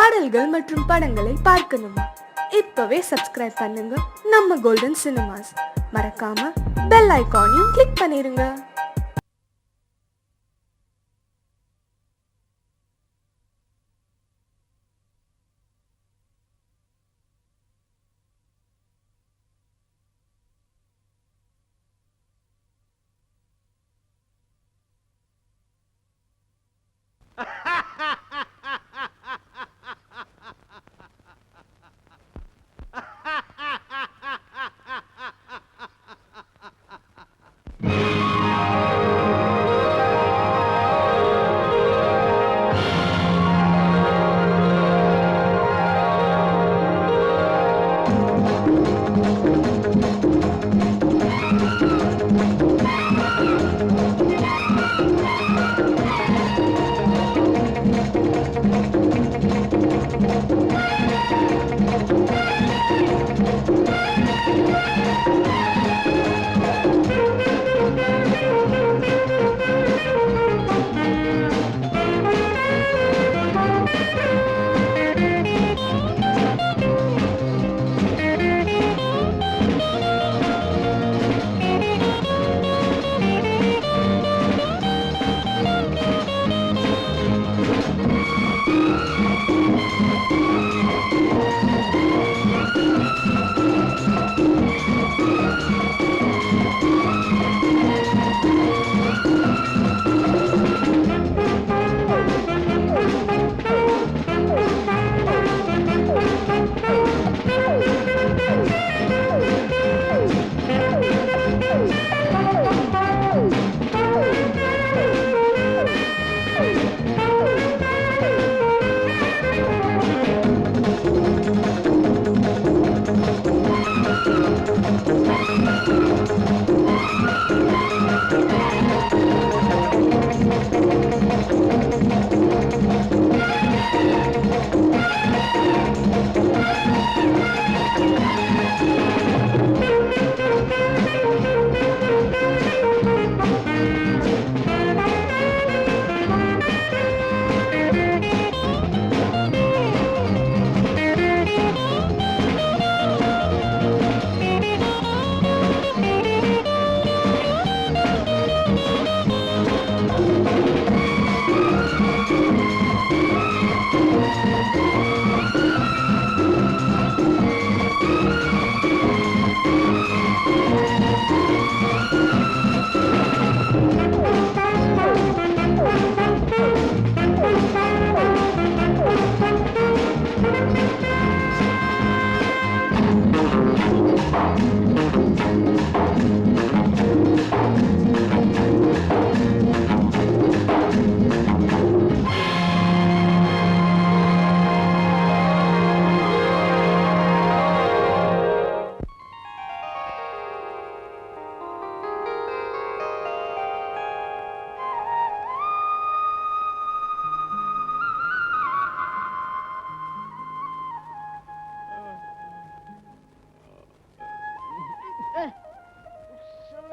பாடல்கள் மற்றும் படங்களை பார்க்கணுமா? இப்பவே சப்ஸ்கிரைப் பண்ணுங்க நம்ம கோல்டன் சினிமாஸ். மறக்காம பெல் ஐகானையும் கிளிக் பண்ணிருங்க.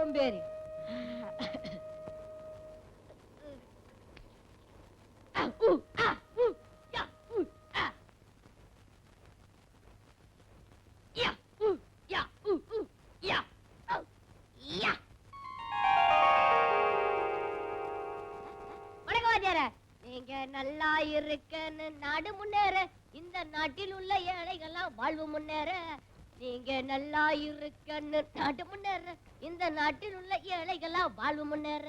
சோம்பேறி. நீங்க நல்லா இருக்கன்னு நாடு முன்னேற, இந்த நாட்டில் உள்ள ஏழைகள்லாம் வாழ்வு முன்னேற. நீங்க நல்லா இருக்கன்னு நாடு முன்னேற, இந்த நாட்டில் உள்ள ஏழைகள்லாம் வாழ்வு முன்னேற.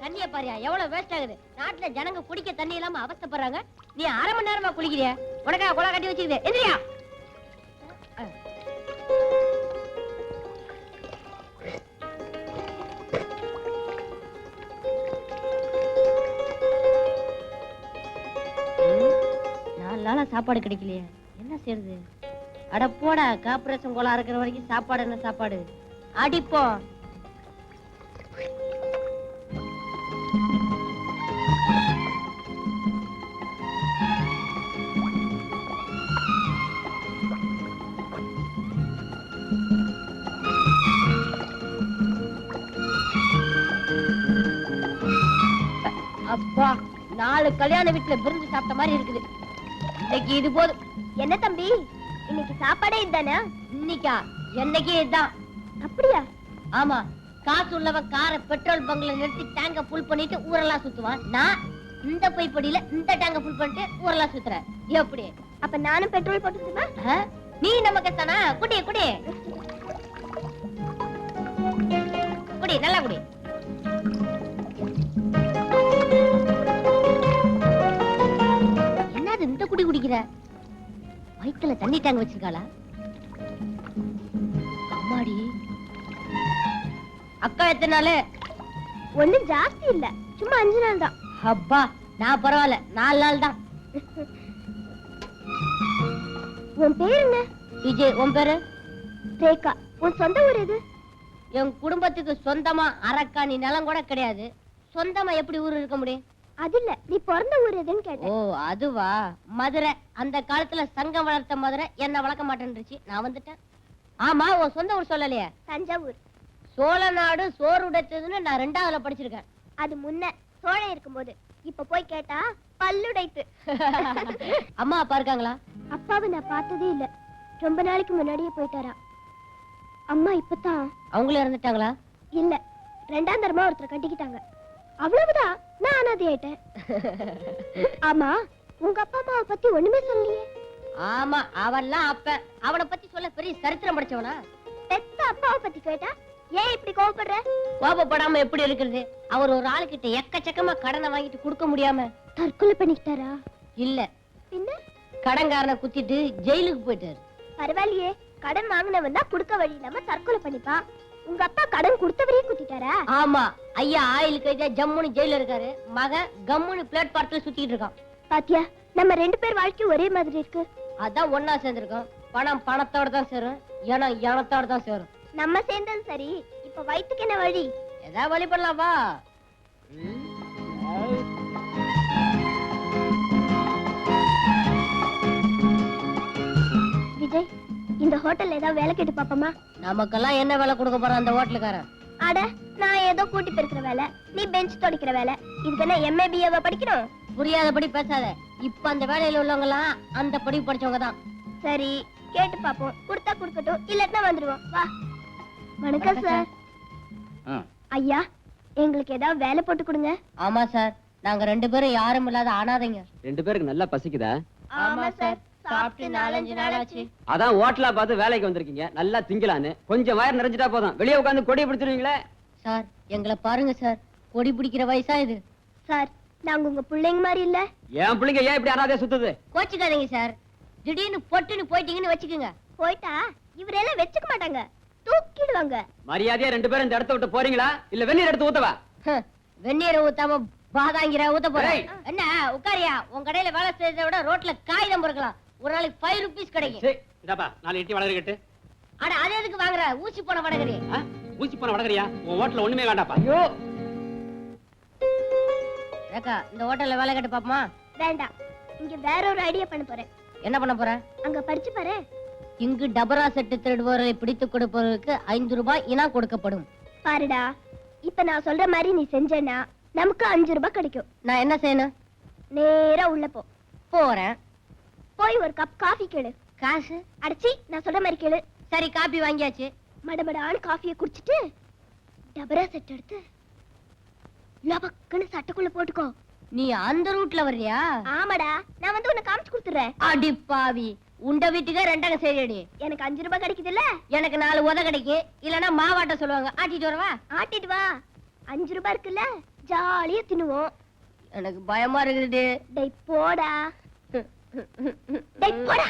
தண்ணிய பாரியா எவ்வளவு வேஸ்ட் ஆகுது. நாட்டுல ஜனங்க குடிக்க தண்ணி இல்லாம அவஸ்தைப்படுறாங்க. நீ 1/2 மணி நேரமா குளிக்கிறிய? உனக்கா குளம் கட்டி வச்சுக்குது. எந்திரியா. நாலு சாப்பாடு கிடைக்கலையே, என்ன செய்யறது? அட போடா, கார்பரேஷன் கோலா இருக்கிற வரைக்கும் சாப்பாடு என்ன சாப்பாடு? அடிப்போம். 4 கல்யாண வீட்டுல விருந்து சாப்பிட்ட மாதிரி இருக்குது. இன்னைக்கு இது போதும். என்ன தம்பி, இன்னைக்கு சாப்பாடே இதுதானா? இன்னைக்கா? என்னைக்கு இதுதான். அப்படியா? ஆமா, காசு உள்ளவன் காரை பெட்ரோல் பங்க்ல நிறுத்தி டேங்க ஃபுல் பண்ணிட்டு ஊரெல்லாம் சுத்துவான். நான் இந்த பைப்படியில இந்த டேங்க ஃபுல் பண்ணிட்டு ஊரெல்லாம் சுத்துறேன். எப்படி? அப்ப நானும் பெட்ரோல் போட்டுக்குமா? நீ நம்ம கத்தானா? குடி குடி குடி, நல்லா குடி. என்னது இந்த குடி குடிக்கிற? வயித்துல தண்ணி டேங்க் வச்சிருக்காளா? அம்மாடி. அக்கா எத்தனை நாள்? ஒண்ணும் ஜாஸ்தி இல்ல, சும்மா 5 நாள் தான். அப்பா, நான் பரவாயில்ல, 4 நாள் தான். உன் பேர் என்ன? விஜய். உன் பேரு? ரேகா. உன் சொந்த ஊர் எது? என் குடும்பத்துக்கு சொந்தமா அரக்காணி நிலம் கூட கிடையாது. சொந்தமா எப்படி ஊர் இருக்க முடியும்? அது இல்ல, நீ பிறந்த ஊர் எதுன்னு ஓ, கேட்டேன். அதுவா? மதுரை. அந்த காலத்துல சங்கம் வளர்த்த மதுரை என்ன வளர்க்க மாட்டேன்னுச்சு. நான் வந்துட்டேன். ஆமா, உன் சொந்த ஊர் சொல்லலையே. தஞ்சாவூர். சோழ நாடு சோறு உடைத்ததுன்னு நான் 2ஆவதுல படிச்சிருக்கேன். அது முன்ன சோழன் இருக்கும்போது. இப்ப போய் கேட்டா பல்லுடைத்து. அம்மா அப்பா இருக்காங்களா? அப்பாவை நான் பார்த்ததே இல்ல, ரொம்ப நாளைக்கு முன்னாடியே போயிட்டாரா. அம்மா இப்பதான். அவங்களும் இறந்துட்டாங்களா? இல்ல, 2ஆம் தரமா ஒருத்தரை கட்டிக்கிட்டாங்க. அவ்வளவுதான், நான் அனாதை ஆயிட்டேன். ஆமா, உங்க அப்பா அம்மாவை பத்தி ஒண்ணுமே சொல்லலையே. ஆமா, அவன்லாம் அப்ப அவனை பத்தி சொல்ல பெரிய சரித்திரம் படிச்சவனா? பெத்த அப்பாவை பத்தி கேட்டா ஏன் இப்படி கோவப்படுற? கோபப்படாம எப்படி இருக்கிறது? அவர் ஒரு ஆளுகிட்ட எக்கச்சக்கமா கடனை வாங்கிட்டு கொடுக்க முடியாம தற்கொலை பண்ணிக்கிட்டாரா? இல்ல, பின்ன கடன்காரனை குத்திட்டு ஜெயிலுக்கு போயிட்டாரு. பரவாயில்லையே, கடன் வாங்கினவன் தான் கொடுக்க வழி இல்லாம தற்கொலை பண்ணிப்பான். உங்க அப்பா கடன் கொடுத்தவரே குத்திட்டாரா? ஆமா, ஐயா ஆயில் கைதியா ஜம்முன்னு ஜெயில இருக்காரு. மகன் கம்முன்னு பிளாட்பாரத்துல சுத்திட்டு இருக்கான். பாத்தியா, நம்ம 2 பேர் வாழ்க்கை ஒரே மாதிரி இருக்கு. அதான் ஒன்னா சேர்ந்திருக்கோம். பணம் பணத்தோட தான் சேரும், இனம் இனத்தோட தான் சேரும். நம்ம சேர்ந்தது சரி, இப்ப வயிற்றுக்கு என்ன வழி? ஏதாவது வழி பண்ணலாம் வா. விஜய், இந்த ஹோட்டல்ல ஏதாவது வேலை கேட்டு பாப்போமா? நமக்கெல்லாம் என்ன வேலை கொடுக்க போறான் அந்த ஹோட்டலுக்காரன்? அட, நான் ஏதோ கூட்டி பெருக்கிற வேலை, நீ பெஞ்ச் துடைக்கிற வேலை. இதுக்கு என்ன MA BA படிக்கணும்? புரியாதபடி பேசாத. இப்ப அந்த வேலையில உள்ளவங்க எல்லாம் அந்த படிப்பு படிச்சவங்க தான். சரி, கேட்டு பாப்போம். கொடுத்தா கொடுக்கட்டும், இல்லன்னா வந்துருவோம். வா. வணக்கம் சார். ஐயா, எங்களுக்கு ஏதாவது வேலை போட்டு கொடுங்க. ஆமா சார், நாங்க 2 பேரும் யாரும் இல்லாத அனாதைங்க. 2 பேருக்கு நல்லா பசிக்குதா? ஆமா சார், சாப்பிட்டு 4-5 நாள் ஆச்சு. அதான் ஹோட்டலா பார்த்து வேலைக்கு வந்திருக்கீங்க, நல்லா திங்கலான்னு. கொஞ்சம் வயிறு நிறைஞ்சிட்டா போதும், வெளியே உட்காந்து கொடி பிடிச்சிருவீங்களே. சார், எங்களை பாருங்க சார், கொடி பிடிக்கிற வயசா இது. சார், நாங்க உங்க பிள்ளைங்க மாதிரி இல்ல. என் பிள்ளைங்க ஏன் இப்படி அனாதையா சுத்துது? கோச்சுக்காதீங்க சார். திடீர்னு பொட்டுன்னு போயிட்டீங்கன்னு வச்சுக்கோங்க. போயிட்டா இவரெல்லாம் வச்சுக்க மாட்டாங்க, தூக்கிடுவாங்க. மரியாதையா 2 பேரும் இந்த இடத்த விட்டு போறீங்களா, இல்ல வெந்நீர் எடுத்து ஊத்தவா? வெந்நீரை ஊத்தாம பாதாங்கிற ஊத்த போறேன். ஏய். என்ன உட்காரியா? உன் கடையில வேலை செய்யறதை விட ரோட்ல காகிதம் பொறுக்கலாம். ஒரு நாளைக்கு 5 rupees கிடைக்கும். சரி, இதாப்பா 4 இட்லி வடகரி கட்டு. அட, அது எதுக்கு வாங்குற? ஊசி போன வடகரி. ஊசி போன வடகரியா? உன் ஹோட்டல்ல ஒண்ணுமே வேண்டாப்பா. ஐயோ, ரேகா, இந்த ஹோட்டல்ல வேலை கேட்டு பாப்போமா? வேண்டாம், இங்க வேற ஒரு ஐடியா பண்ண போறேன். என்ன பண்ண போற? அங்க படிச்சு பாரு. இங்கு டபரா செட்டு திருடுவோரை பிடித்துக் கொடுப்பவருக்கு 5 ரூபாய் இனாம் கொடுக்கப்படும். பாருடா, இப்ப நான் சொல்ற மாதிரி நீ செஞ்சேன்னா நமக்கு 5 ரூபாய் கிடைக்கும். நான் என்ன செய்யணும்? நேரா உள்ள போ. போறேன். போய் ஒரு கப் காஃபி கேளு. காசு? அடிச்சி, நான் சொல்ற மாதிரி கேளு. சரி, காபி வாங்கியாச்சு. மடமடான்னு காஃபியை குடிச்சிட்டு டபரா செட் எடுத்து லபக்குன்னு சட்டைக்குள்ள போட்டுக்கோ. நீ அந்த ரூட்ல வர்றியா? ஆமாடா, நான் வந்து உன்னை காமிச்சு கொடுத்துறேன். அடி பாவி, உண்ட வீட்டுக்கே 2 சரிடி. எனக்கு 5 ரூபாய் கிடைக்குதுல்ல? எனக்கு 4 உத கிடைக்கு. இல்லனா மாவாட்ட சொல்லுவாங்க. ஆட்டிட்டு வரவா? ஆட்டிட்டு வா. 5 ரூபாய் இருக்குல்ல, ஜாலியா தின்னுவோம். எனக்கு பயமா இருக்குது. டேய் போடா. டேய் போடா.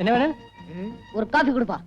என்ன வேணும்? ஒரு காபி கொடுப்பா.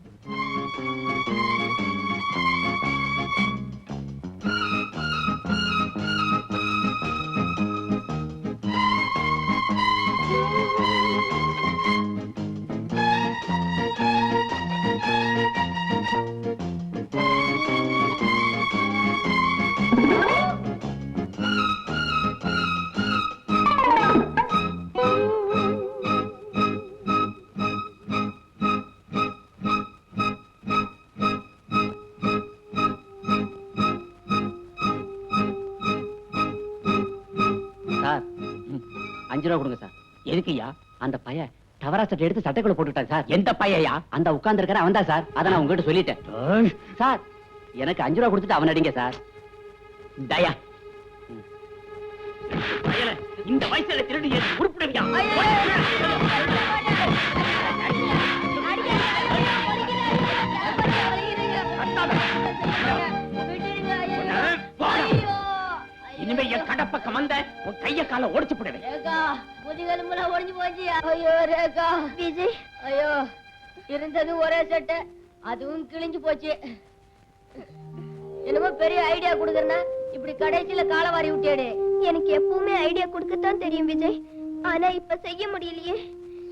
5 ரூபா கொடுங்க சார். எதுக்குயா? அந்த பையன் டவரா சட்டை எடுத்து சட்டைக்குள்ள போட்டுட்டான் சார். எந்த பையயா? அந்த உட்கார்ந்து இருக்கிற அவன் தான் சார். அதை நான் உங்ககிட்ட சொல்லிட்டேன் சார். எனக்கு 5 ரூபா கொடுத்துட்டு அவன் அடிங்க சார். தயா இந்த வயசுல திருடி உருப்பிடுவியா? இனிமே என் கடப்பக்கம் வந்த உன் கைய கால ஓடிச்சு போடுவேன். முதுகெலும்புலாம் ஒடிஞ்சு போச்சு. ஐயோ ரேகா. விஜய், ஐயோ இருந்தது ஒரே சட்டை, அதுவும் கிழிஞ்சு போச்சு. என்னமோ பெரிய ஐடியா குடுக்கறனா இப்படி கடைசியில காலவாரி விட்டேடு. எனக்கு எப்பவுமே ஐடியா கொடுக்கத்தான் தெரியும் விஜய், ஆனா இப்ப செய்ய முடியலையே.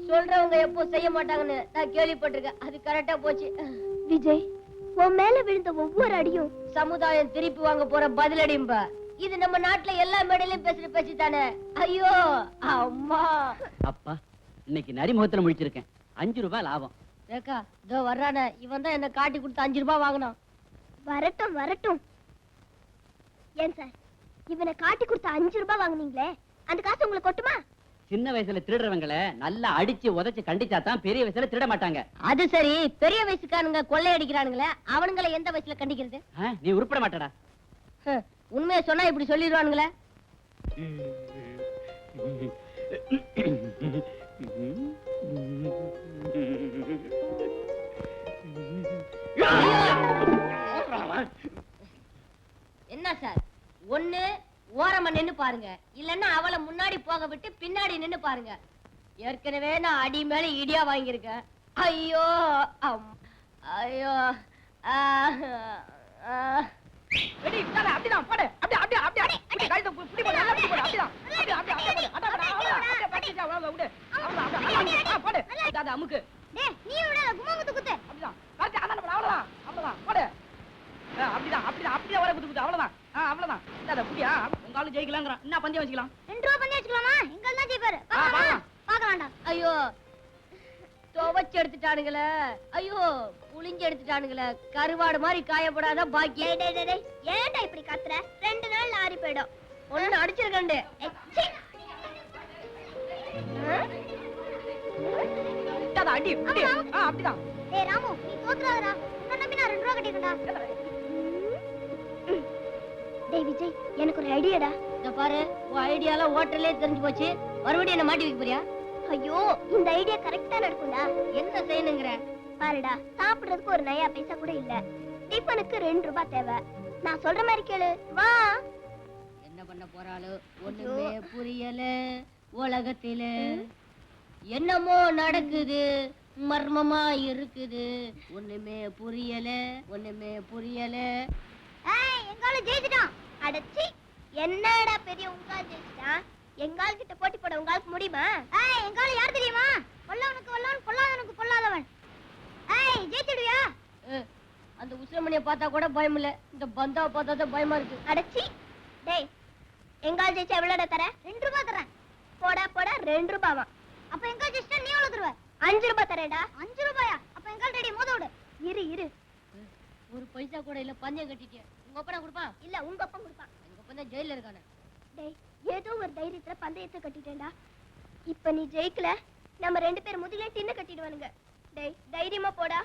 சொல்றவங்க எப்போ செய்ய மாட்டாங்கன்னு நான் கேள்விப்பட்டிருக்கேன். அது கரெக்டா போச்சு. விஜய், உன் மேல விழுந்த ஒவ்வொரு அடியும் சமுதாயம் திருப்பி வாங்க போற பதிலடிம்பா. இது நம்ம நாட்டுல எல்லா மேடையிலும் பேசுற பேச்சு தானே. ஐயோ அம்மா. அப்பா இன்னைக்கு நரிமுகத்துல முடிச்சிருக்கேன். 5 ரூபாய் லாபம். ரேகா இதோ வர்றானே, இவன் தான் என்ன காட்டி கொடுத்து 5 ரூபாய் வாங்கினான். வரட்டும் வரட்டும். ஏன் சார், இவனை காட்டி கொடுத்த 5 ரூபாய் வாங்குனீங்களே, அந்த காசு உங்களுக்கு கொட்டுமா? சின்ன வயசுல திருடுறவங்களை நல்லா அடிச்சு உதைச்சு கண்டிச்சா தான் பெரிய வயசுல திருட மாட்டாங்க. அது சரி, பெரிய வயசுக்கானுங்க கொள்ளையடிக்கிறானுங்களே, அவனுங்களை எந்த வயசுல கண்டிக்கிறது? நீ உருப்பட மாட்டடா. உண்மையை சொன்னா இப்படி சொல்லிடுவானுங்களே. என்ன சார், ஒண்ணு ஓரமா நின்னு பாருங்க, இல்லன்னா அவளை முன்னாடி போக விட்டு பின்னாடி நின்னு பாருங்க. ஏற்கனவே நான் அடி மேல இடியா வாங்கியிருக்கேன். ஐயோ ஐயோ ஐயோ துவச்சு எடுத்துட்டானுங்களே. ஐயோ புளிஞ்சு எடுத்துட்டானுங்களே. கருவாடு மாதிரி காயப்படாத பாக்கி. ஏன்டா இப்படி கத்துற? 2 நாள்ல ஆறி போயிடும். ஒண்ணு அடிச்சிருக்கேன். அப்படிதான். டேய் ராமு, நீ தோத்துறாதடா. உன்னை நம்பி நான் 2 ரூபாய் கட்டிட்டேன்டா. டேய் விஜய், எனக்கு ஒரு ஐடியாடா. இத பாரு, உன் ஐடியால ஹோட்டல்லே தெரிஞ்சு போச்சு. மறுபடியும் என்ன மாட்டி வைக்க போறியா? ஐயோ, இந்த ஐடியா கரெக்ட்டா நடக்கும்டா. என்ன செய்யணுங்கற? பாருடா, சாப்பிடுறதுக்கு ஒரு நயா பைசா கூட இல்ல. டிஃபனுக்கு 2 ரூபாய் தேவை. நான் சொல்ற மாதிரி கேளு. வா. என்ன பண்ண போறாளோ ஒண்ணுமே புரியல. உலகத்தில என்னமோ நடக்குது, மர்மமா இருக்குது. ஒண்ணுமே புரியல, ஒண்ணுமே புரியல. ஏய், எங்கால ஜெயிச்சிட்டான். அடச்சி, என்னடா பெரிய உங்கால் ஜெயிச்சிட்டான். எங்கால் கிட்ட போட்டி போட உங்களுக்கு முடியுமா? ஏய், எங்கால யார் தெரியுமா? வல்லவனுக்கு வல்லவன், பொல்லாதவனுக்கு பொல்லாதவன். ஏய், ஜெயிச்சிடுவியா? அந்த உசிரமணியை பார்த்தா கூட பயம் இல்ல, இந்த பந்தாவை பார்த்தா தான் பயமா இருக்கு. அடச்சி. டேய், எங்கால் ஜெயிச்சா எவ்வளவுடா தர? 2 ரூபாய் தரேன். போடா போடா, 2 ரூபாவா? அப்ப எங்கால் ஜெயிச்சா நீ எவ்வளவு தருவ? 5 ரூபாய் தரேன்டா. 5 ரூபாயா? அப்ப எங்கால் ரெடி மோத விடு. இரு. ஒரு பைசா கூட இல்ல, பந்தயம் கட்டிட்டேன். உங்க அப்பா கொடுப்பான்? இல்ல, உங்க அப்பா கொடுப்பான். எங்க அப்பா தான் ஜெயில இருக்கானே. டேய், ஏதோ ஒரு தைரியத்துல பந்தயத்தை கட்டிட்டேன்டா. இப்ப நீ ஜெயிக்கல, நம்ம 2 பேர் முதுகுல டின்ன கட்டிடுவானுங்க. டேய், தைரியமா போடா.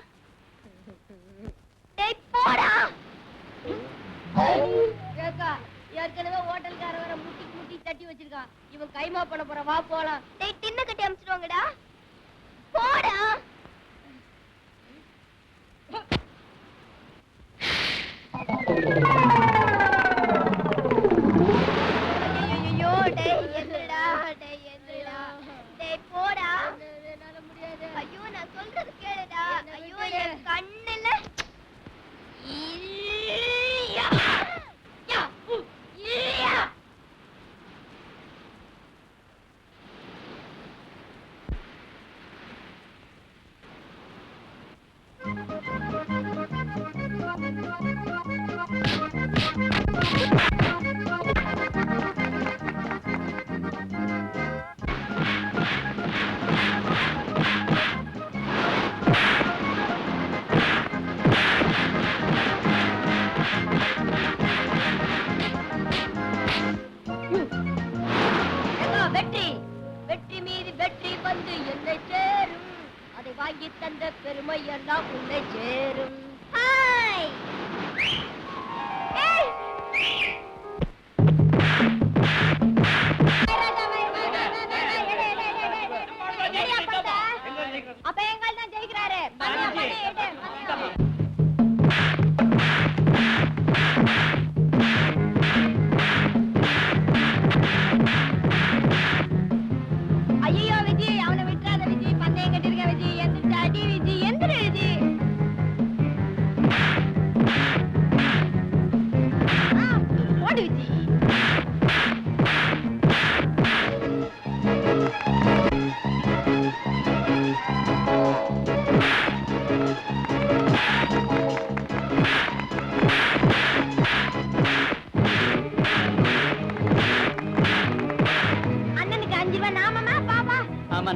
டேய் போடா. ஏக்கா, ஏற்கனவே ஹோட்டல்கார வர முட்டி தட்டி வச்சிருக்கான். இவன் கைமா பண்ண போற, வா போலாம். டேய், டின்ன கட்டி அமிச்சிடுவாங்கடா. போடா. ஐயோ, டேய் என்னடா? டேய் என்னடா? டேய் போடா. என்னால முடியாது. ஐயோ, நான் சொல்றது கேளுடா. ஐயோ, என் கண்ணுல ஈயா! யா! ஈயா!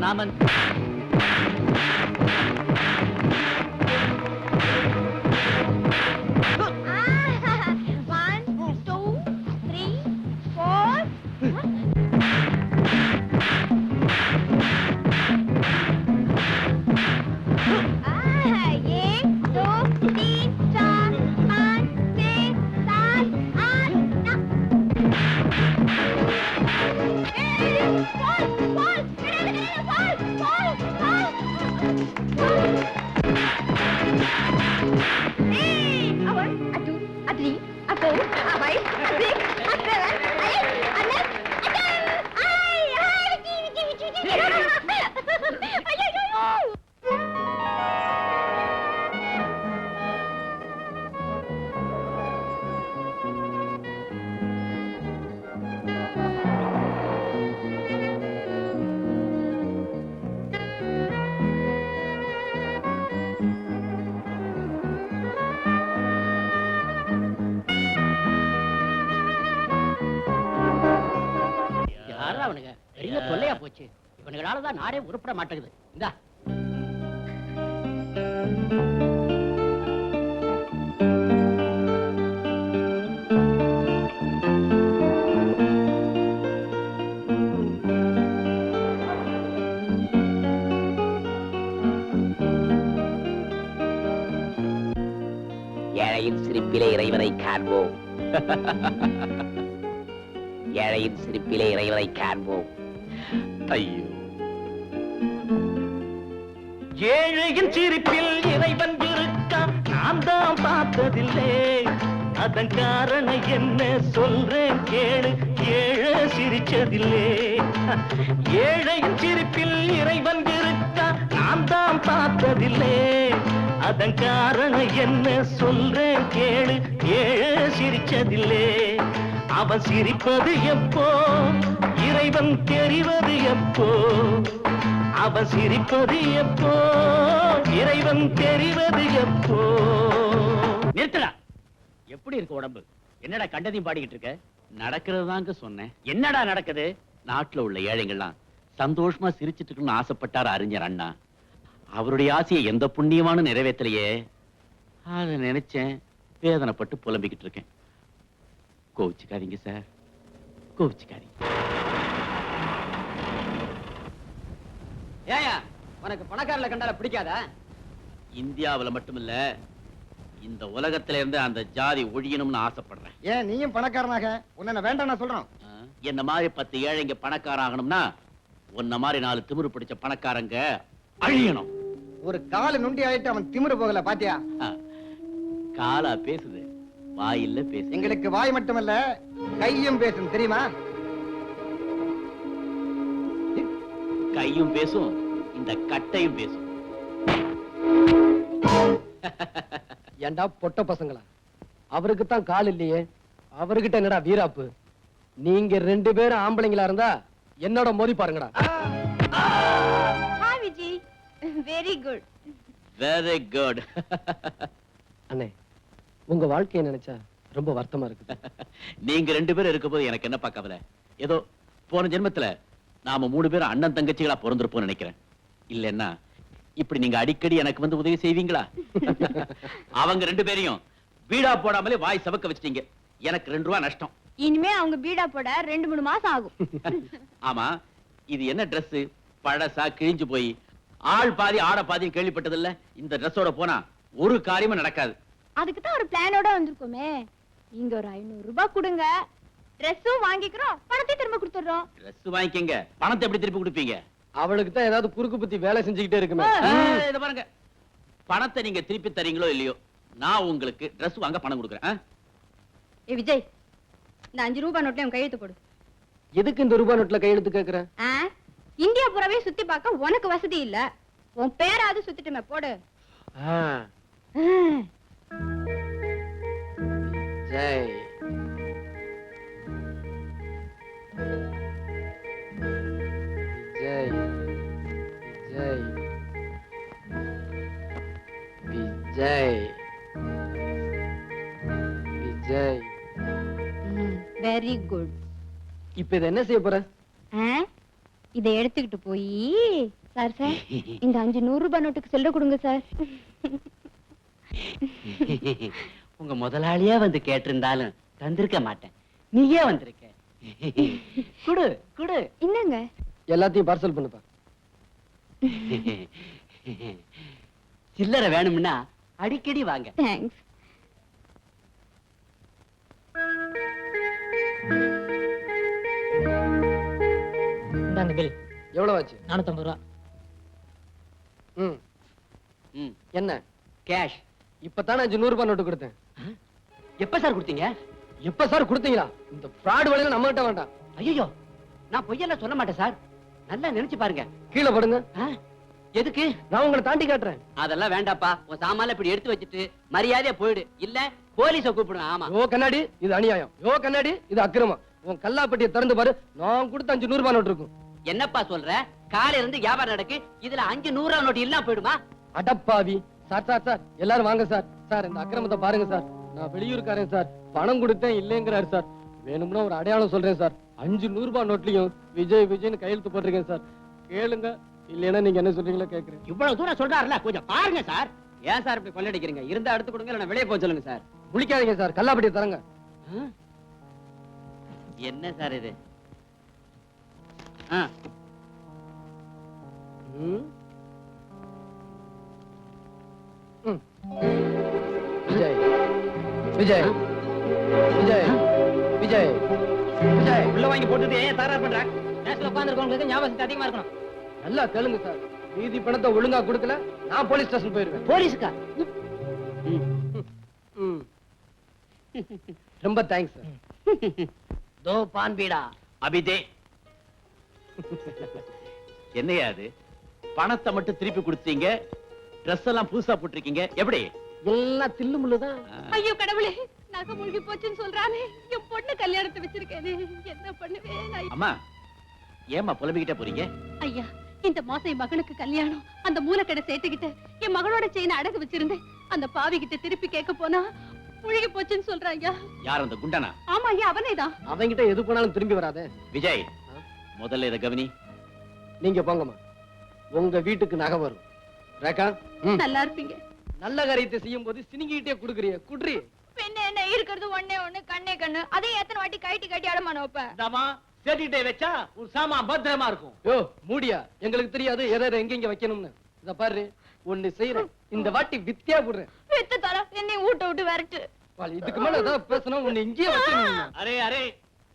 Samant. One, two, three, four. एक दो तीन चार पाँच छः सात आठ नौ. Fall, fall, fall, fall. A one, a two, a three, a four, a five, a six, a seven, a eight, a nine, a 10. யாரா அவனுங்க பெரிய தொல்லையா போச்சு. இவனுங்களாலதான் நாடே உருப்பட மாட்டேங்குது. இந்தா ஏழையின் சிரிப்பிலே இறைவனை காண்போம். ஏழையின் சிரிப்பிலே இறைவனை காண்போம். ஐயோ, ஏழையின் சிரிப்பில் இறைவன் இருக்கான், நான் தான் பார்த்ததில்லை. அதன் காரணம் என்ன சொல்றேன் கேளு, ஏழை சிரிச்சதில்லை. ஏழையின் சிரிப்பில் இறைவன் இருக்கான், நான் தான் பார்த்ததில்லை. அதன் காரணம் என்ன சொல்றேன் கேளு, ஏழை சிரிச்சதில்லை. அவன் சிரிப்பது எப்போ, இறைவன் தெரிவது எப்போ. அவன் சிரிப்பது எப்போ, இறைவன் தெரிவது எப்போ. நிறுத்தடா. எப்படி இருக்கு உடம்பு? என்னடா கண்டதையும் பாடிக்கிட்டு இருக்க? நடக்கிறது தாங்க சொன்னேன். என்னடா நடக்குது? நாட்டுல உள்ள ஏழைங்கள்லாம் சந்தோஷமா சிரிச்சிட்டு இருக்கணும்னு ஆசைப்பட்டார் அறிஞர் அண்ணா. அவருடைய ஆசையை எந்த புண்ணியமான நிறைவேற்றலையே. அதை நினைச்சேன், வேதனைப்பட்டு புலம்பிக்கிட்டு இருக்கேன். கோவிச்சுக்காதீங்க சார், கோவிச்சுக்காதீங்க. ஏயா, உனக்கு பணக்காரல கண்டால பிடிக்காதா? இந்தியாவுல மட்டுமில்ல, இந்த உலகத்துல இருந்து அந்த ஜாதி ஒழியணும்னு ஆசைப்படுறேன். ஏன் நீயும் பணக்காரனாக உன்னை வேண்டாம் நான் சொல்றோம். என்ன மாதிரி 10 ஏழைங்க பணக்கார ஆகணும்னா உன்ன மாதிரி 4 திமிரு பிடிச்ச பணக்காரங்க அழியணும். ஒரு கால நுண்டி ஆயிட்டு அவன் திமிரு போகல பாத்தியா? காலா பேசுது, வாயில்ல பேசு. எங்களுக்கு வாய் மட்டுமல்ல கையும் பேசும் தெரியுமா? கையும் பேசும், இந்த கட்டையும் பேசும். ஏண்டா பொட்ட பசங்களா, அவருக்கு தான் கால் இல்லையே, அவர்கிட்ட என்னடா வீராப்பு? நீங்க 2 பேரும் ஆம்பளைங்களா இருந்தா என்னோட மோதி பாருங்கடா. Hi Vijay, very good. Very good. அண்ணே, உங்க வாழ்க்கையை நினைச்சா ரொம்ப வருத்தமா இருக்குது. நீங்க 2 பேரும் இருக்கும்போது எனக்கு என்னப்பா கவலை? ஏதோ போன ஜென்மத்துல நாம 3 பேரும் அண்ணன் தங்கச்சிகளா பிறந்திருப்போம் நினைக்கிறேன். இல்லன்னா இப்படி நீங்க அடிக்கடி எனக்கு வந்து உதவி செய்வீங்களா? அவங்க 2 பேரையும் வீடா போடாமலே வாய் சவக்க வச்சிட்டீங்க. எனக்கு 2 ரூபா நஷ்டம். இனிமே அவங்க பீடா போட 2-3 மாசம் ஆகும். ஆமா, இது என்ன Dress? பழசா, கிழிஞ்சு போய் ஆள் பாதி ஆட பாதி கேள்விப்பட்டதில்ல. இந்த Dressோட போனா ஒரு காரியமும் நடக்காது. அதுக்கு தான் ஒரு பிளானோட வந்திருக்கோமே. இங்க ஒரு 500 ரூபாய் கொடுங்க, Dressம் வாங்கிக்கிறோம், பணத்தை திரும்ப கொடுத்துறோம். Dress வாங்கிக்கங்க, பணத்தை எப்படி திருப்பி கொடுப்பீங்க? அவளுக்கு தான் ஏதாவது குறுக்கு புத்தி வேலை செஞ்சுக்கிட்டே இருக்குமே. இத பாருங்க, பணத்தை நீங்க திருப்பி தரீங்களோ இல்லையோ, நான் உங்களுக்கு Dress வாங்க பணம் கொடுக்குறேன். ஏ விஜய், இந்த 5 ரூபாய் நோட்ல உன் கையெழுத்து போடு. எதுக்கு இந்த ரூபாய் நோட்ல கையெழுத்து கேக்குற? இந்தியா பூராவே சுத்தி பார்க்க உனக்கு வசதி இல்ல, உன் பேராவது சுத்திட்டுமே போடு. ஜெய் விஜய், விஜய், விஜய், விஜய். Very good. இப்ப இத என்ன செய்ய போற? இதை எடுத்துக்கிட்டு போய் சார் இந்த 500 ரூபாய் நோட்டுக்கு செல்ல கொடுங்க சார். உங்க முதலாளியே வந்து கேட்டிருந்தாலும் தந்திருக்க மாட்டேன். நீயே வந்திருக்க. குடு குடு. என்னங்க? எல்லாத்தையும் பார்சல் பண்ணுப்பா. சில்லறை வேணும்னா அடிக்கடி வாங்க. தேங்க்ஸ். இந்தாங்க பில். எவ்வளவு ஆச்சு? 450 ரூபா. ம். ம், என்ன? கேஷ். இப்பதானே 500 ரூபாய் நோட்டு கொடுத்தேன். எப்ப சார் கொடுத்தீங்க? எப்ப சார் கொடுத்தீங்களா? இந்த ஃப்ராட் வேலையில நம்ம கிட்ட வேண்டாம். ஐயோ, நான் பொய்யெல்லாம் சொல்ல மாட்டேன் சார். நல்லா நினைச்சு பாருங்க. கீழே படுங்க. ஆ? எதுக்கு? நான் உங்களை தாண்டி காட்டுறேன். அதெல்லாம் வேண்டாப்பா. உன் சாமான்ல இப்படி எடுத்து வச்சுட்டு மரியாதையா போயிடு. இல்ல போலீஸ கூப்பிடுவேன். ஆமா. யோ கண்ணாடி, இது அநியாயம். யோ கண்ணாடி, இது அக்கிரமம். உன் கல்லாப்பட்டியை திறந்து பாரு. நான் கொடுத்த 500 ரூபாய் நோட்டு இருக்கும். என்னப்பா சொல்ற? காலையில இருந்து வியாபாரம் நடக்கு. இதுல 500 ரூபா நோட்டு இல்லாம போயிடுமா? அடப்பாவி. சார் சார் சார், எல்லாரும் வாங்க சார். சார் இந்த அக்கிரமத்தை பாருங்க சார். நான் வெளியூர்காரன் சார். பணம் கொடுத்தேன் இல்லைங்கிறாரு சார். வேணும்னா ஒரு அடையாளம் சொல்றேன் சார். 500 ரூபாய் நோட்லயும் விஜய் விஜய்னு கையெழுத்து போட்டிருக்கேன் சார். கேளுங்க. இல்லைன்னா நீங்க என்ன சொல்றீங்களோ கேக்குறேன். இவ்வளவு தூரம் சொல்றாருல, கொஞ்சம் பாருங்க சார். ஏன் சார் இப்படி கொள்ளடிக்கிறீங்க? இருந்தா எடுத்து கொடுங்க, இல்ல வெளியே போக சொல்லுங்க சார். முழிக்காதீங்க சார். கல்லாப்பட்டியை தரங்க. என்ன சார் இது? ஆ, ம். ம். விஜய் விஜய் விஜய் விஜய் விஜய். உள்ள வாங்கி போட்டுட்டு ஏன் தகராறு பண்ற? நேரத்துல உட்கார்ந்திருக்கவங்களுக்கு ஞாபகம் அதிகமா இருக்கணும். நல்லா கேளுங்க சார். மீதி பணத்தை ஒழுங்கா கொடுக்கல நான் போலீஸ் ஸ்டேஷன் போயிருவேன். போலீஸுக்கா? ம். ரொம்ப தேங்க்ஸ் சார். தோ பான் பீடா. அபிதே. என்னையா அது? பணத்தை மட்டும் திருப்பி கொடுத்தீங்க, ட்ரெஸ் எல்லாம் புதுசா போட்டிருக்கீங்க. எப்படி? எல்லாம் தில்லு முள்ளுதான். ஐயோ கடவுளே, நகை மூழ்கி போச்சுன்னு சொல்றானே. என் பொண்ணு கல்யாணத்தை வச்சிருக்கேனே, என்ன பண்ணுவேன்? அம்மா, ஏம்மா புலம்பிக்கிட்டே போறீங்க? ஐயா, இந்த மாசம் என் மகனுக்கு கல்யாணம். அந்த மூலக்கடை சேர்த்துக்கிட்டு என் மகளோட செயினை அடகு வச்சிருந்தேன். அந்த பாவி கிட்ட திருப்பி கேட்க போனா முழுகி போச்சுன்னு சொல்றாங்க. யார் அந்த குண்டனா? ஆமா ஐயா, அவனேதான். அவங்கிட்ட எது போனாலும் திரும்பி வராதே. விஜய், முதல்ல இதை கவனி. நீங்க போங்கம்மா. உங்க வீட்டுக்கு நகை வரும். ரேகா, ம். நல்லா இருப்பீங்க. நல்ல காரியத்தை செய்யும் போது சினிங்கிட்டே குடுக்குறிய குட்ரி. பின்ன என்ன இருக்கிறது? ஒண்ணே ஒண்ணு, கண்ணே கண்ணு. அதே எத்தனை வாட்டி கைட்டி கட்டி அடமான வைப்ப. இந்தாமா, சேட்டிட்டே வச்சா ஒரு சாமான் பத்திரமா இருக்கும். யோ மூடியா, எங்களுக்கு தெரியாது எதை எங்க வைக்கணும்னு. இத பாரு, ஒண்ணு செய்யறேன். இந்த வாட்டி வித்தியா போடுறேன். வித்து தர என்னை ஊட்ட விட்டு விரட்டு. இதுக்கு மேல ஏதாவது பேசணும், ஒண்ணு இங்கேயே வைக்கணும். அரே அரே,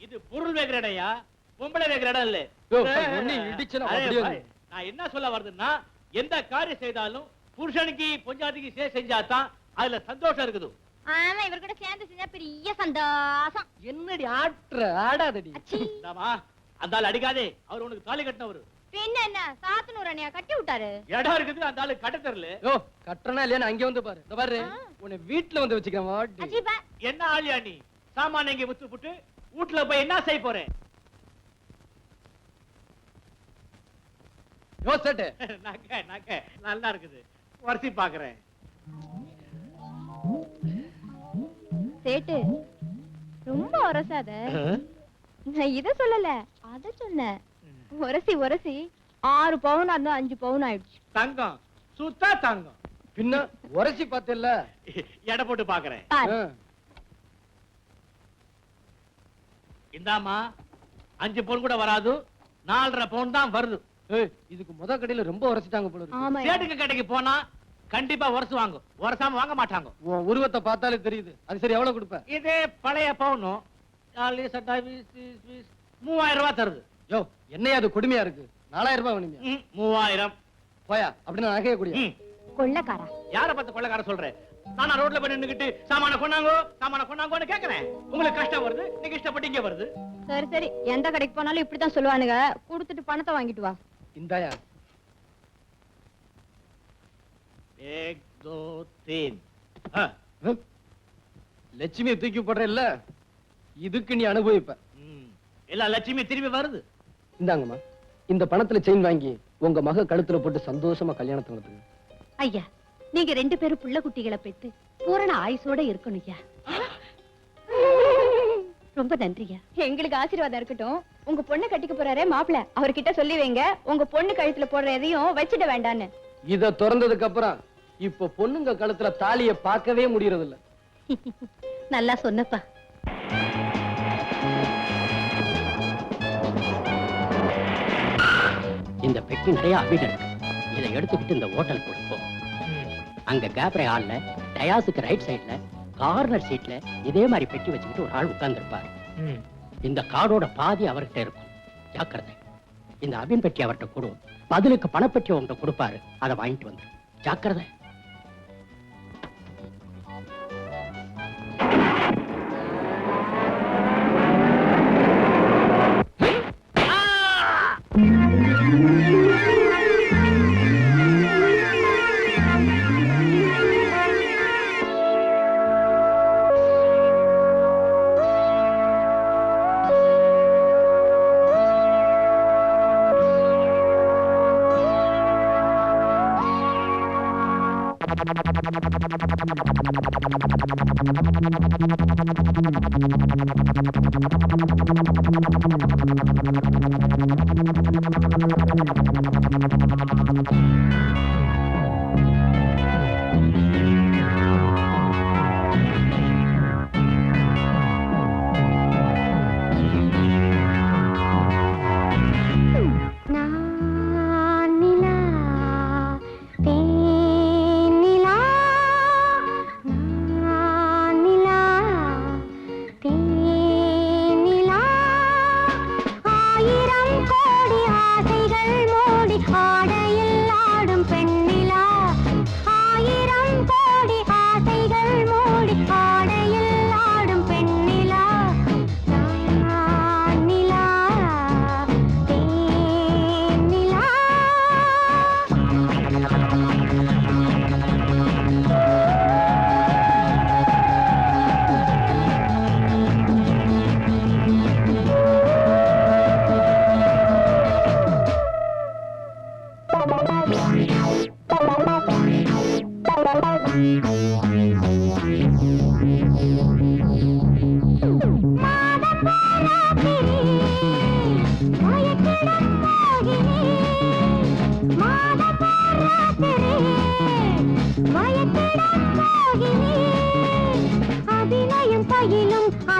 இது பொருள் வைக்கிற இடம்யா, பொம்பளை வைக்கிற இடம் இல்ல. யோ, ஒண்ணு இடிச்சுனா அரே அப்படியே பாய், நான் என்ன சொல்ல வருதுன்னா, எந்த காரியம் செய்தாலும் புருஷனுக்கு பொஞ்சாதிக்கு செஞ்சாதான் அதுல சந்தோஷம் இருக்குது. ஆமா, இவர் கூட சேர்ந்து செஞ்சா பெரிய சந்தோஷம். என்னடி ஆட்ற ஆடாதடி. இந்தாமா, அந்த ஆள் அடிக்காதே. அவர் உனக்கு தாலி கட்டினவரு. பின்ன என்ன, சாத்தனூர் அண்ணியா கட்டி விட்டாரு. இடம் இருக்குது, அந்த ஆளு கட்ட தெரியல. யோ கட்டணா இல்லையா, அங்கே வந்து பாரு. இந்த பாரு, உன்னை வீட்டுல வந்து வச்சுக்கிறேன். வாடி. அஜீபா. என்ன ஆளியா நீ? சாமான இங்க வித்து புட்டு வீட்டுல போய் என்ன செய்ய போறேன்? யோ சேட்டு, நக்க நக்க நல்லா இருக்குது. வரிசை பாக்குறேன். சேட்டு, ரொம்ப உரசாத. நான் இத சொல்லல, அத சொன்னேன். உரசி உரசி 6 பவுன் அந்த 5 பவுன் ஆயிடுச்சு. தங்கம் சுத்தா தங்கம். பின்ன உரசி பார்த்தல. எடை போட்டு பாக்குறேன். பாரு. இந்தாமா, 5 பவுன் கூட வராது, 4.5 பவுன் தான் வருது. இதுக்கு முத கடையில ரொம்ப உரசிட்டாங்க போல இருக்கு. ஆமா. சேட்டுக்கு கடைக்கு போனா கண்டிப்பா உரசு வாங்கும். உரசாம வாங்க மாட்டாங்க. உன் உருவத்தை பார்த்தாலே தெரியுது. அது சரி, எவ்வளவு கொடுப்ப? இதே பழைய பவுனும் 3000 ரூபாய் தருது. யோ என்னையா அது கொடுமையா இருக்கு. 4000 ரூபாய் வேணுமியா? 3000. போயா, அப்படின்னு நகைய கூடிய. கொள்ளக்காரா. யார பார்த்து கொள்ளக்கார சொல்றேன்? நானா ரோட்ல போய் நின்னுக்கிட்டு சாமான கொண்டாங்கோன்னு கேக்குறேன். உங்களுக்கு கஷ்டம் வருது, நீங்க இஷ்டப்பட்டு இங்க வருது. சரி சரி, எந்த கடைக்கு போனாலும் இப்படித்தான் சொல்லுவானுங்க. கொடுத்துட்டு பணத்தை வாங்கிட்டு வா. இந்தாயா. 1 2 3. லட்சுமியை தூக்கி போடுற இல்ல, இதுக்கு நீ அனுபவிப்ப. எல்லா லட்சுமி திரும்பி வருது. இந்தாங்கம்மா, இந்த பணத்துல செயின் வாங்கி உங்க மக கழுத்துல போட்டு சந்தோஷமா கல்யாணத்தை நடத்துங்க. ஐயா, நீங்க 2 பேரும் புள்ள குட்டிகளை பெத்து பூரண ஆயுசோட இருக்கணும் ஐயா. ரொம்ப நன்றியா. எங்களுக்கு ஆசீர்வாதம் இருக்கட்டும். உங்க பொண்ணு கட்டிக்க போறாரே மாப்பிள்ள, அவர்கிட்ட சொல்லி வைங்க உங்க பொண்ணு கழுத்துல போடுற எதையும் வச்சிட வேண்டான்னு. இத திறந்ததுக்கு அப்புறம் இப்ப பொண்ணுங்க கழுத்துல தாலிய பார்க்கவே முடியறது இல்ல. நல்லா சொன்னப்பா. இந்த பெட்டி நிறைய அபின் இருக்கு. இதை எடுத்துக்கிட்டு இந்த ஹோட்டல் கொடுப்போம். அங்க கேப்ரே ஹால்ல டயாஸுக்கு ரைட் சைடுல கார்னர் சீட்ல இதே மாதிரி பெட்டி வச்சுக்கிட்டு ஒரு ஆள் உட்கார்ந்துருப்பாரு. இந்த கார்டோட பாதி அவர்கிட்ட இருக்கும். ஜாக்கிரதை. இந்த அபின் பெட்டி அவர்கிட்ட கொடு, பதிலுக்கு பணப்பெட்டி அவன்கிட்ட கொடுப்பாரு. அதை வாங்கிட்டு வந்து ஜாக்கிரதை.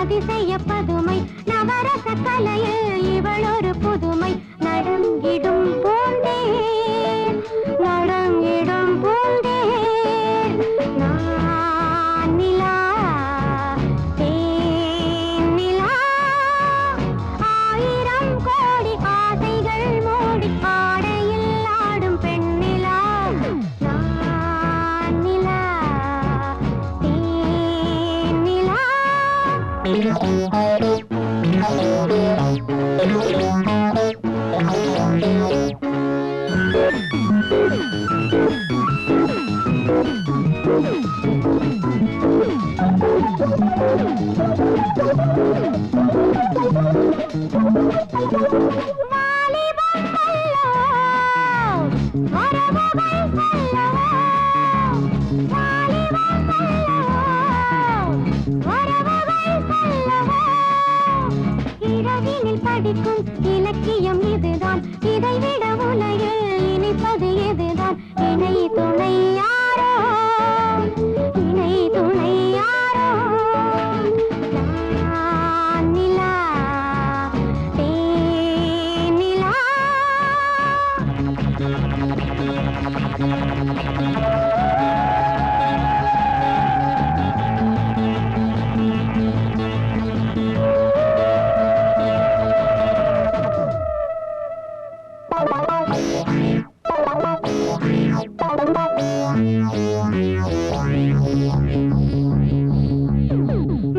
அதிசய பதுமை நவரச கலையில் இவள் ஒரு புதுமை. நடங்கிடும் பூந்தேன் நடங்கிடும் பூந்தேன் நான் நிலா தேன் நிலா. ஆயிரம் கோடி ஆசைகள் மூடி ஆடையில் ஆடும் பெண்ணிலா. நான் நிலா தேன் நிலா. இரவினில் படிக்கும் இலக்கியம் இதுதான், இதைவிட உலகில் இனிப்பது எதுதான்? இணை துணை யாரோ இணை துணை யாரோ. நான் நிலா தேன் நிலா.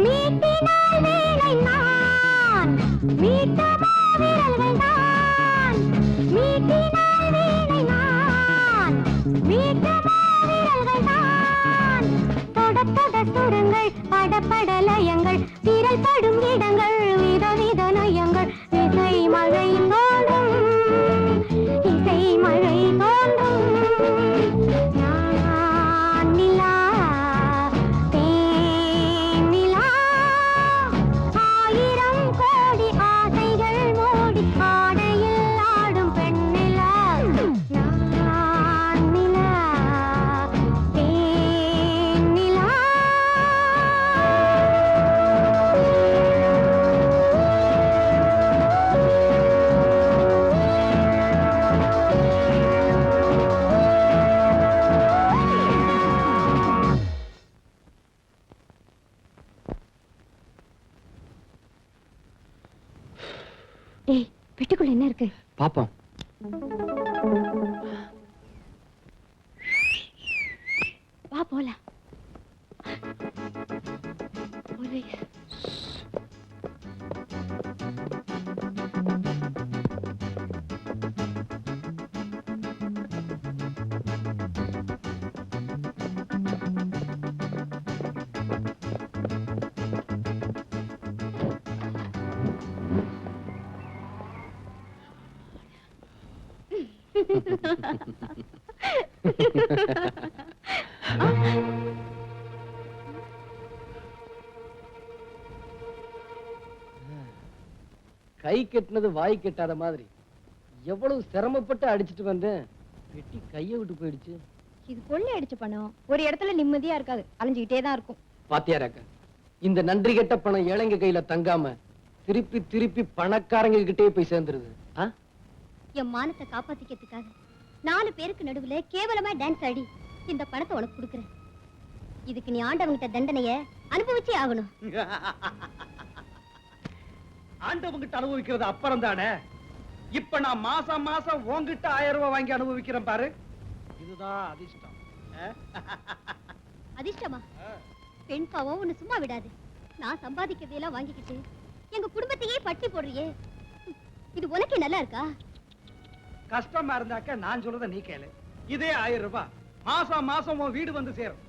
மீட்டினால் வேலை நான் மீட்ட மாவிரல்கள் தான். மீட்டினால் வேலை நான் மீட்ட மாவிரல்கள் தான். தொடப்பட சுரங்கள் படப்படலயங்கள் விரல் படும் இடங்கள் விதவித நயங்கள். இசை மழை தோன்றும் இசை மழை தோன்றும். நான் நிலா தேன் நிலா. ஆயிரம் கோடி ஆசைகள் டேய் பெட்டிக்குள்ள என்ன இருக்கு? பாப்போம். வா போலாம். போலீஸ். கை கெட்டினது வாய் கெட்டாத மாதிரி எவ்வளவு சிரமப்பட்டு அடிச்சிட்டு வந்தேன். வெட்டி கைய விட்டு போயிடுச்சு. இது கொள்ளை அடிச்ச பணம். ஒரு இடத்துல நிம்மதியா இருக்காது, அலைஞ்சுக்கிட்டே தான் இருக்கும். பாத்தியாராக்க, இந்த நன்றி கெட்ட பணம் ஏழைங்க கையில தங்காம திருப்பி திருப்பி பணக்காரங்க கிட்டே போய் சேர்ந்துருது. என் மானத்தை காப்பாத்திக்கிறதுக்காக 4 பேருக்கு நடுவுல கேவலமா டான்ஸ் ஆடி இந்த பணத்தை உனக்கு கொடுக்குறேன். இதுக்கு நீ ஆண்டவங்கிட்ட தண்டனைய அனுபவிச்சே ஆகணும். ஆண்டவங்கிட்ட அனுபவிக்கிறது அப்புறம் தானே. இப்ப நான் மாசம் மாசம் உன்கிட்ட 1000 ரூபாய் வாங்கி அனுபவிக்கிறேன் பாரு. இதுதான் அதிர்ஷ்டம். அதிர்ஷ்டமா? பெண் பாவம் உன்னை சும்மா விடாது. நான் சம்பாதிக்கிறதையெல்லாம் வாங்கிக்கிட்டு எங்க குடும்பத்தையே பட்டி போடுறியே, இது உனக்கே நல்லா இருக்கா? கஷ்டமா இருந்தாக்க நான் சொல்றத நீ கேளு. இதே 1000 ரூபாய் மாசம் மாசம் உன் வீடு வந்து சேரும்.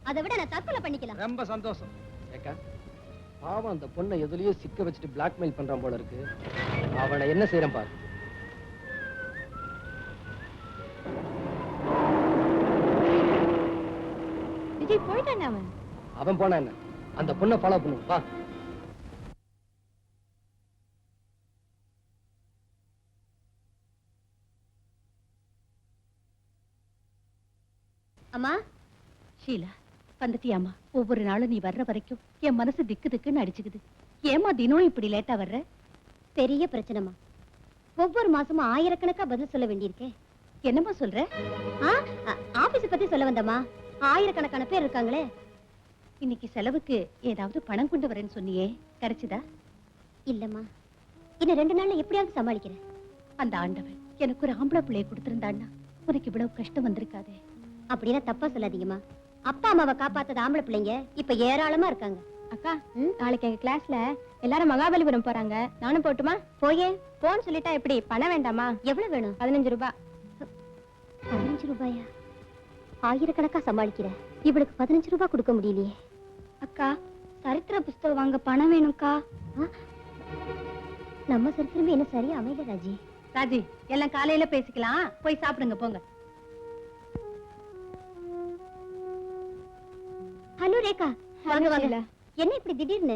அதை விட நான் தற்கொலை பண்ணிக்கலாம். ரொம்ப சந்தோஷம். ஏக்கா, பாவம் அந்த பொண்ணை எதுலயோ சிக்க வச்சுட்டு பிளாக்மெயில் பண்றான் போல இருக்கு. அவனை என்ன செய்யறான் பாரு. விஜய் போயிட்டான். அவன் போனா என்ன, அந்த பொண்ணை ஃபாலோ பண்ணும். வா. அம்மா. ஷீலா, வந்துட்டியாமா? ஒவ்வொரு நாளும் நீ வர்ற வரைக்கும் என் மனசு திக்கு திக்குன்னு அடிச்சுக்குது. ஏமா தினம் இப்படி லேட்டா வர்ற? பெரிய பிரச்சனைமா. ஒவ்வொரு மாசமும் ஆயிரக்கணக்கா பதில் சொல்ல வேண்டியிருக்கே. என்னம்மா சொல்ற? ஆபீஸ் பத்தி சொல்ல வந்தம்மா. ஆயிரக்கணக்கான பேர் இருக்காங்களே. இன்னைக்கு செலவுக்கு ஏதாவது பணம் கொண்டு வரேன்னு சொன்னியே, கிடைச்சுதா? இல்லம்மா, இன்னும் 2 நாள்ல எப்படியாவது சமாளிக்கிறேன். அந்த ஆண்டவன் எனக்கு ஒரு ஆம்பளை பிள்ளைய கொடுத்திருந்தான்னா உனக்கு இவ்வளவு கஷ்டம் வந்திருக்காதே. அப்படின்னா தப்பா சொல்லாதீங்கம்மா. அப்பா அம்மாவை காப்பாத்தது ஆம்பளை பிள்ளைங்க இப்ப ஏராளமா இருக்காங்க. அக்கா, நாளைக்கு எங்க கிளாஸ்ல எல்லாரும் மகாபலிபுரம் போறாங்க. நானும் போட்டுமா? போயே. போன்னு சொல்லிட்டா எப்படி? பணம் வேண்டாமா? எவ்வளவு வேணும்? 15 ரூபாய். 15 ரூபாயா? ஆயிரக்கணக்கா சமாளிக்கிறேன். இவளுக்கு 15 ரூபாய் கொடுக்க முடியலையே. அக்கா, சரித்திர புஸ்தகம் வாங்க பணம் வேணும்க்கா. நம்ம சரித்திரமே என்ன சரியா அமையல ராஜி. ராஜி, எல்லாம் காலையில பேசிக்கலாம். போய் சாப்பிடுங்க போங்க. ஹலோ ரேகா, வாங்க வாங்க. என்ன இப்படி திடீர்னு?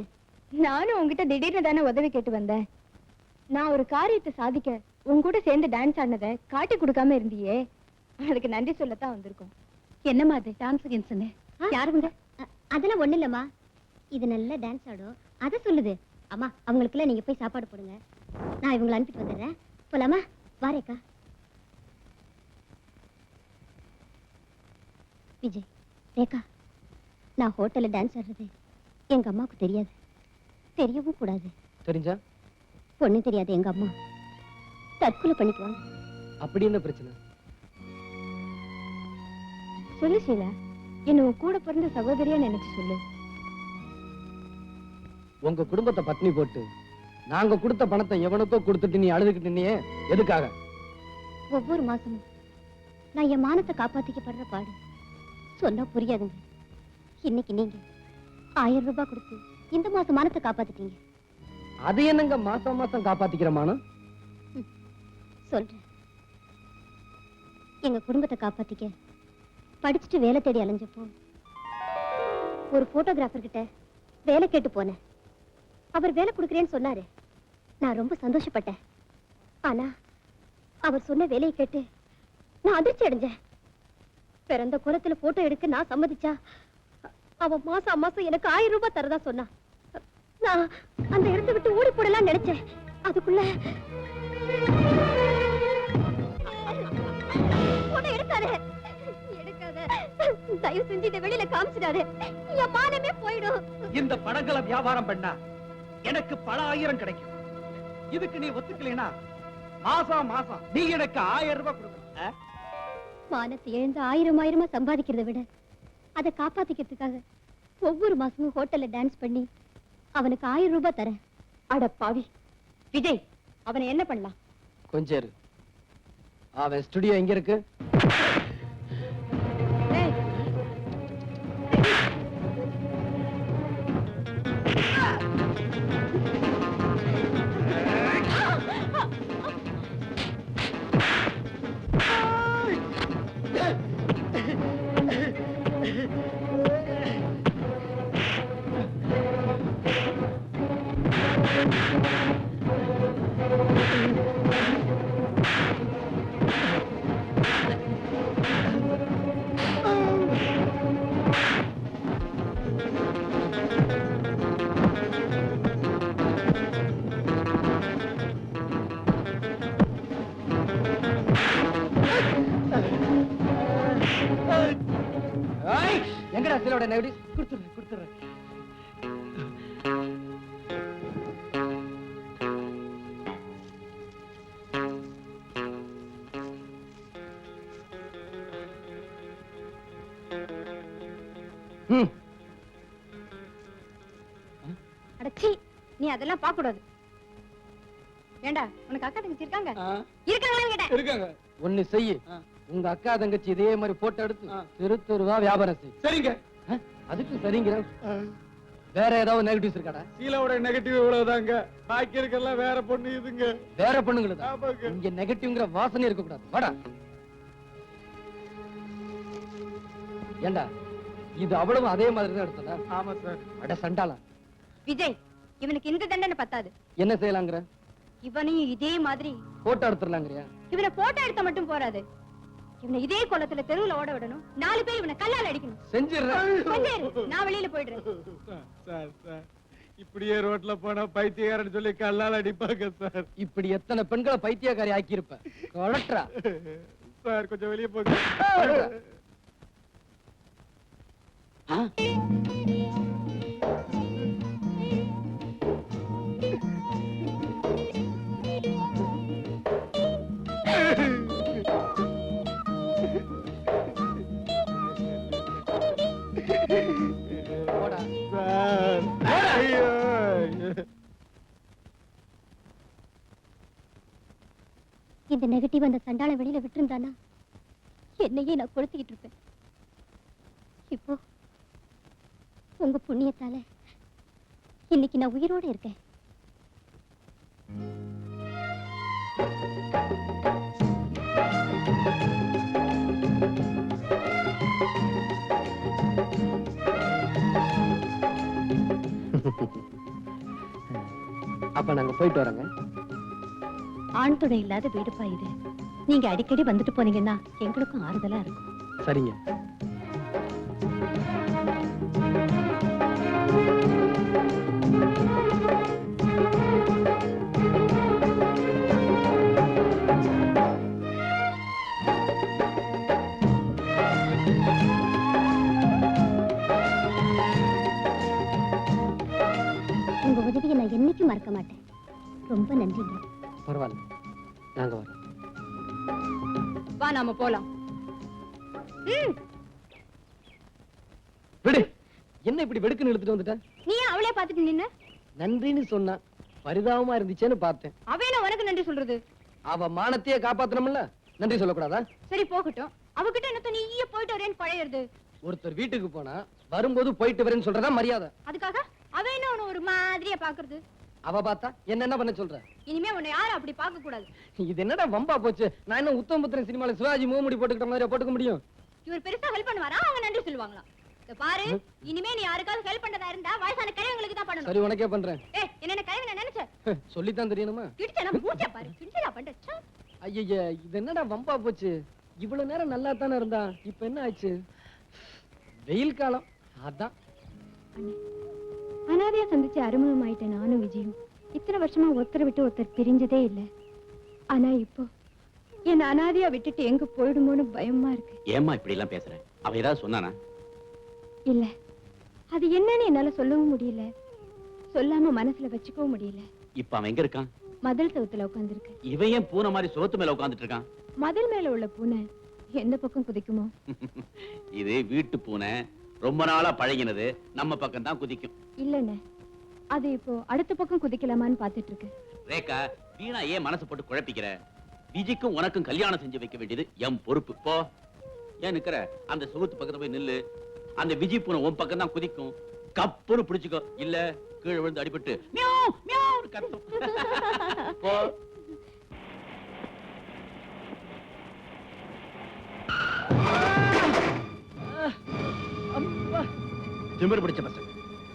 நானும் உங்ககிட்ட திடீர்னு தானே உதவி கேட்டு வந்தேன். நான் ஒரு காரியத்தை சாதிக்க உங்க கூட சேர்ந்து டான்ஸ் ஆடினதை காட்டி கொடுக்காம இருந்தியே, அதுக்கு நன்றி சொல்லத்தான் வந்திருக்கோம். என்னம்மா அது டான்ஸ் கின்ஸ்னு? யாருங்க? அதெல்லாம் ஒண்ணு இல்லம்மா. இது நல்ல டான்ஸ் ஆடும், அத சொல்லுது. அம்மா, அவங்களுக்குள்ள நீங்க போய் சாப்பாடு போடுங்க. நான் இவங்களை அனுப்பிட்டு வந்துடுறேன். போலாமா? வாரேக்கா. விஜய், ரேகா, நான் ஹோட்டல்ல டான்ஸ் ஆடுறது எங்க அம்மாவுக்கு தெரியாது, தெரியவும் கூடாது. தெரிஞ்சா? பொண்ணு தெரியாது எங்க அம்மா தற்கொலை பண்ணிக்குவாங்க. அப்படி என்ன பிரச்சனை? சொல்லு ஷீலா, என்ன உன் கூட பிறந்த சகோதரியா நினைச்சு சொல்லு. உங்க குடும்பத்தை பட்னி போட்டு நாங்க கொடுத்த பணத்தை எவனுக்கோ கொடுத்துட்டு நீ அழுதுகிட்டு நின்னியே, எதுக்காக? ஒவ்வொரு மாசமும் நான் என் மானத்தை காப்பாத்திக்கப்படுற பாடு சொன்னா புரியாதுங்க. இன்னைக்கு நீங்க 1000 ரூபாய் கொடுத்து இந்த மாசம் மானத்தை காப்பாத்திட்டீங்க. அது என்னங்க மாசம் மாசம் காப்பாத்திக்கிற மானம்? சொல்றேன். எங்க குடும்பத்தை காப்பாத்திக்க படிச்சுட்டு வேலை தேடி அலைஞ்சப்போ ஒரு போட்டோகிராஃபர் கிட்ட வேலை கேட்டு போனேன். அவர் வேலை கொடுக்குறேன்னு சொன்னாரு. நான் ரொம்ப சந்தோஷப்பட்டேன். ஆனா அவர் சொன்ன வேலையை கேட்டு நான் அதிர்ச்சி அடைஞ்சேன். பிறந்த குலத்துல போட்டோ எடுக்க நான் சம்மதிச்சா அவன் மாசம் மாசம் எனக்கு 1000 ரூபாய் தரதா சொன்னா. நான் அந்த இடத்தை விட்டு ஓடி போடலாம் நினைச்சேன். அதுக்குள்ள போட்டோ எடுக்காத, தயவு செஞ்சு இதை வெளியில காமிச்சிடாரு. என் மானமே போயிடும். இந்த படங்களை வியாபாரம் பண்ணா எனக்கு பல 1000 கிடைக்கும். இதுக்கு நீ ஒத்துக்கலைனா மாசம் மாசம் நீ எனக்கு 1000 ரூபாய் கொடுக்கணும். மானத்தை இழந்து 1000 சம்பாதிக்கிறதை விட அதை காப்பாத்திக்கிறதுக்காக ஒவ்வொரு மாசமும் ஹோட்டல்ல டான்ஸ் பண்ணி அவனுக்கு 1000 ரூபாய் தரேன். அட பாவி விஜய், அவனை என்ன பண்ணலாம்? கொஞ்சம் இரு. அவன் ஸ்டுடியோ எங்க இருக்கு? ஏய், ஏய், எங்கடா சிலோட நெகடி? கொடுத்துறேன். அடச்சி, நீ அதெல்லாம் பார்க்க கூடாது. ஏண்டா, உனக்கு அக்கா தங்கச்சி இருக்காங்க? இருக்காங்களான்னு கேட்டேன். இருக்காங்க. ஒண்ணு செய்யு. உங்க அக்கா தங்கச்சி இதே மாதிரி போட்டோ எடுத்து தெருவா வியாபாரம் செய். சரிங்க. அதுக்கு சரிங்க. வேற ஏதாவது நெகட்டிவ்ஸ் இருக்காடா? சீலாவோட நெகட்டிவ் இவ்வளவுதாங்க. பாக்கி இருக்கெல்லாம் வேற பொண்ணு இதுங்க. வேற பொண்ணுங்களா? ஆமாங்க. இங்க நெகட்டிவ்ங்கிற வாசனை இருக்க கூடாது. வாடா. ஏண்டா, இது அவ்வளவு அதே மாதிரி தான் எடுத்ததா? ஆமா சார். அட சண்டாளா. விஜய், இவனுக்கு இந்த தண்டனை பத்தாது. என்ன செய்யலாங்கிற? இவனையும் இதே மாதிரி போட்டோ எடுத்துடலாங்கிறியா? இவனை போட்டோ எடுத்த மட்டும் போறாது. இவனை இதே கோலத்துல தெருவுல ஓட விடணும். 4 பேர் இவனை கல்லால் அடிக்கணும். செஞ்சிடுறேன். கொஞ்சம் இரு, நான் வெளியில போயிடுறேன். சார் சார் இப்படியே ரோட்ல போனா பைத்தியக்காரன்னு சொல்லி கல்லால் அடிப்பாங்க சார். இப்படி எத்தனை பெண்களை பைத்தியக்காரி ஆக்கி இருப்ப. கொலட்ரா. சார் கொஞ்சம் வெளியே போங்க. போடா. சார் ஐயோ. இந்த நெகட்டிவ் அந்த சண்டாள வெளியில விட்டுருந்தானா என்னையே நான் கொளுத்திக்கிட்டு இருப்பேன். இப்போ உங்க புண்ணியத்தால இன்னைக்கு நான் உயிரோட இருக்கேன். அப்ப நாங்க போயிட்டு வரோங்க. ஆண் துணை இல்லாத வீடுப்பா இது. நீங்க அடிக்கடி வந்துட்டு போனீங்கன்னா எங்களுக்கும் ஆறுதலா இருக்கும். சரிங்க. உங்க உதவியை நான் என்னைக்கும் மறக்க மாட்டேன். ரொம்ப நன்றிங்க. பரவாயில்ல, நாங்க வரோம். வா, நாம போலாம். விடு. என்ன இப்படி வெடுக்குன்னு இழுத்துட்டு வந்துட்ட? நீ ஏன் அவளே பாத்துட்டு நின்ன? நன்றின்னு சொன்னா பரிதாபமா இருந்துச்சேன்னு பார்த்தேன். அவன உனக்கு நன்றி சொல்றது? அவ மானத்தையே காப்பாத்தணும்ல, நன்றி சொல்லக்கூடாதா? சரி போகட்டும். அவகிட்ட என்னத்த நீயே போயிட்டு வரேன்னு பழையறது? ஒருத்தர் வீட்டுக்கு போனா வரும்போது போயிட்டு வரேன்னு சொல்றதா மரியாதை. அதுக்காக அவ என்ன உன்னை ஒரு மாதிரியா பாக்குறது? அவ பார்த்தா என்ன பண்ண சொல்ற? இனிமே உன்னை யாரும் அப்படி பார்க்க கூடாது. இது என்னடா வம்பா போச்சு? நான் என்ன உத்தமபுத்திரன் சினிமால சிவாஜி மூமுடி போட்டுக்கிட்ட மாதிரி போட்டுக்க முடியும்? இவர் பெருசா ஹெல்ப் பண்ணுவாரா? அவங்க நன்றி சொல்லுவாங்களா? இத பாரு, இனிமே நீ யாருக்காவது ஹெல்ப் பண்றதா இருந்தா வயசான கிழவங்களுக்கு தான் பண்ணணும். சரி, உனக்கே பண்றேன். என்ன கிழவி நான் நினைச்ச சொல்லித்தான் தெரியணுமா? கிடிச்ச நம்ம மூச்ச பாரு, கிடிச்சா பண்ற. ஐய, இது என்னடா வம்பா போச்சு? இவ்வளவு நேரம் நல்லா தானே இருந்தா, இப்ப என்ன ஆச்சு? வெயில் காலம் அதான். அனாதையா சந்திச்சு அறிமுகம் ஆயிட்டேன் நானும் விஜயும். இத்தனை வருஷமா ஒருத்தரை விட்டு ஒருத்தர் பிரிஞ்சதே இல்ல. ஆனா இப்போ என்ன அனாதையா விட்டுட்டு எங்க போயிடுமோன்னு பயமா இருக்கு. ஏம்மா இப்படி எல்லாம் பேசுற? அவ ஏதாவது சொன்னானா? இல்ல, அது என்னன்னு என்னால சொல்லவும் முடியல, சொல்லாம மனசுல வச்சுக்கவும் முடியல. இப்ப அவன் எங்க இருக்கான்? மதில் சவுத்துல உட்கார்ந்திருக்கு. இவன் ஏன் பூனை மாதிரி சோத்து மேல உட்கார்ந்துட்டு இருக்கான்? மதில் மேல உள்ள பூனை எந்த பக்கம் குதிக்குமோ? இது வீட்டு பூனை, ரொம்ப நாளா பழகினது, நம்ம பக்கம் தான் குதிக்கும். இல்லண்ணே, அது இப்போ அடுத்த பக்கம் குதிக்கலாமான்னு பாத்துட்டு இருக்கு. ரேகா, வீணா ஏன் மனசு போட்டு குழப்பிக்கிற? விஜிக்கும் உனக்கும் கல்யாணம் செஞ்சு வைக்க வேண்டியது என் பொறுப்பு. போ. ஏன் நிக்கிற? அந்த சுகத்து பக்கத்துல போய் நில்லு. அந்த விஜி பூனை உன் பக்கம் தான் குதிக்கும். கப்புன்னு பிடிச்சுக்கோ, இல்ல கீழே விழுந்து அடிபட்டு மியாவ் மியாவ் கத்தும். போ. திமிரு பிடிச்ச பசங்க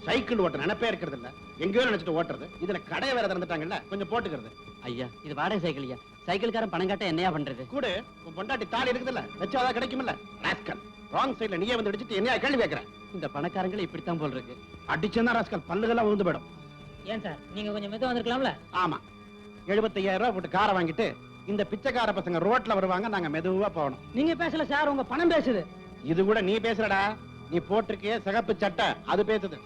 சைக்கிள் ஓட்ட நினைப்பே இருக்கிறது இல்ல, எங்கேயோ நினைச்சிட்டு ஓட்டுறது. இதுல கடை வேற திறந்துட்டாங்கல்ல, கொஞ்சம் போட்டுக்கிறது. ஐயா, இது வாடகை சைக்கிள் ஐயா. சைக்கிள்காரன் பணம் காட்ட என்னையா பண்றது? கூட உன் பொண்டாட்டி தாலி இருக்குதுல்ல, வச்சாதான் கிடைக்கும்ல. ராஸ்கல், ராங் சைடுல நீயே வந்து அடிச்சிட்டு என்னையா கேள்வி கேட்கிற? இந்த பணக்காரங்களை இப்படித்தான் போல் இருக்கு. அடிச்சேன்னா ராஸ்கல் பல்லுகள்லாம் விழுந்து போயிடும். ஏன் சார் நீங்க கொஞ்சம் மெதுவா வந்திருக்கலாம்ல? ஆமா, 75,000 ரூபாய் போட்டு காரை வாங்கிட்டு இந்த பிச்சைக்கார பசங்க ரோட்ல வருவாங்க, நாங்க மெதுவா போகணும். நீங்க பேசல சார், உங்க பணம் பேசுது. இது கூட நீ பேசுறடா, நீ போட்டிருக்கே சிகப்பு சட்டை அது பேசுது.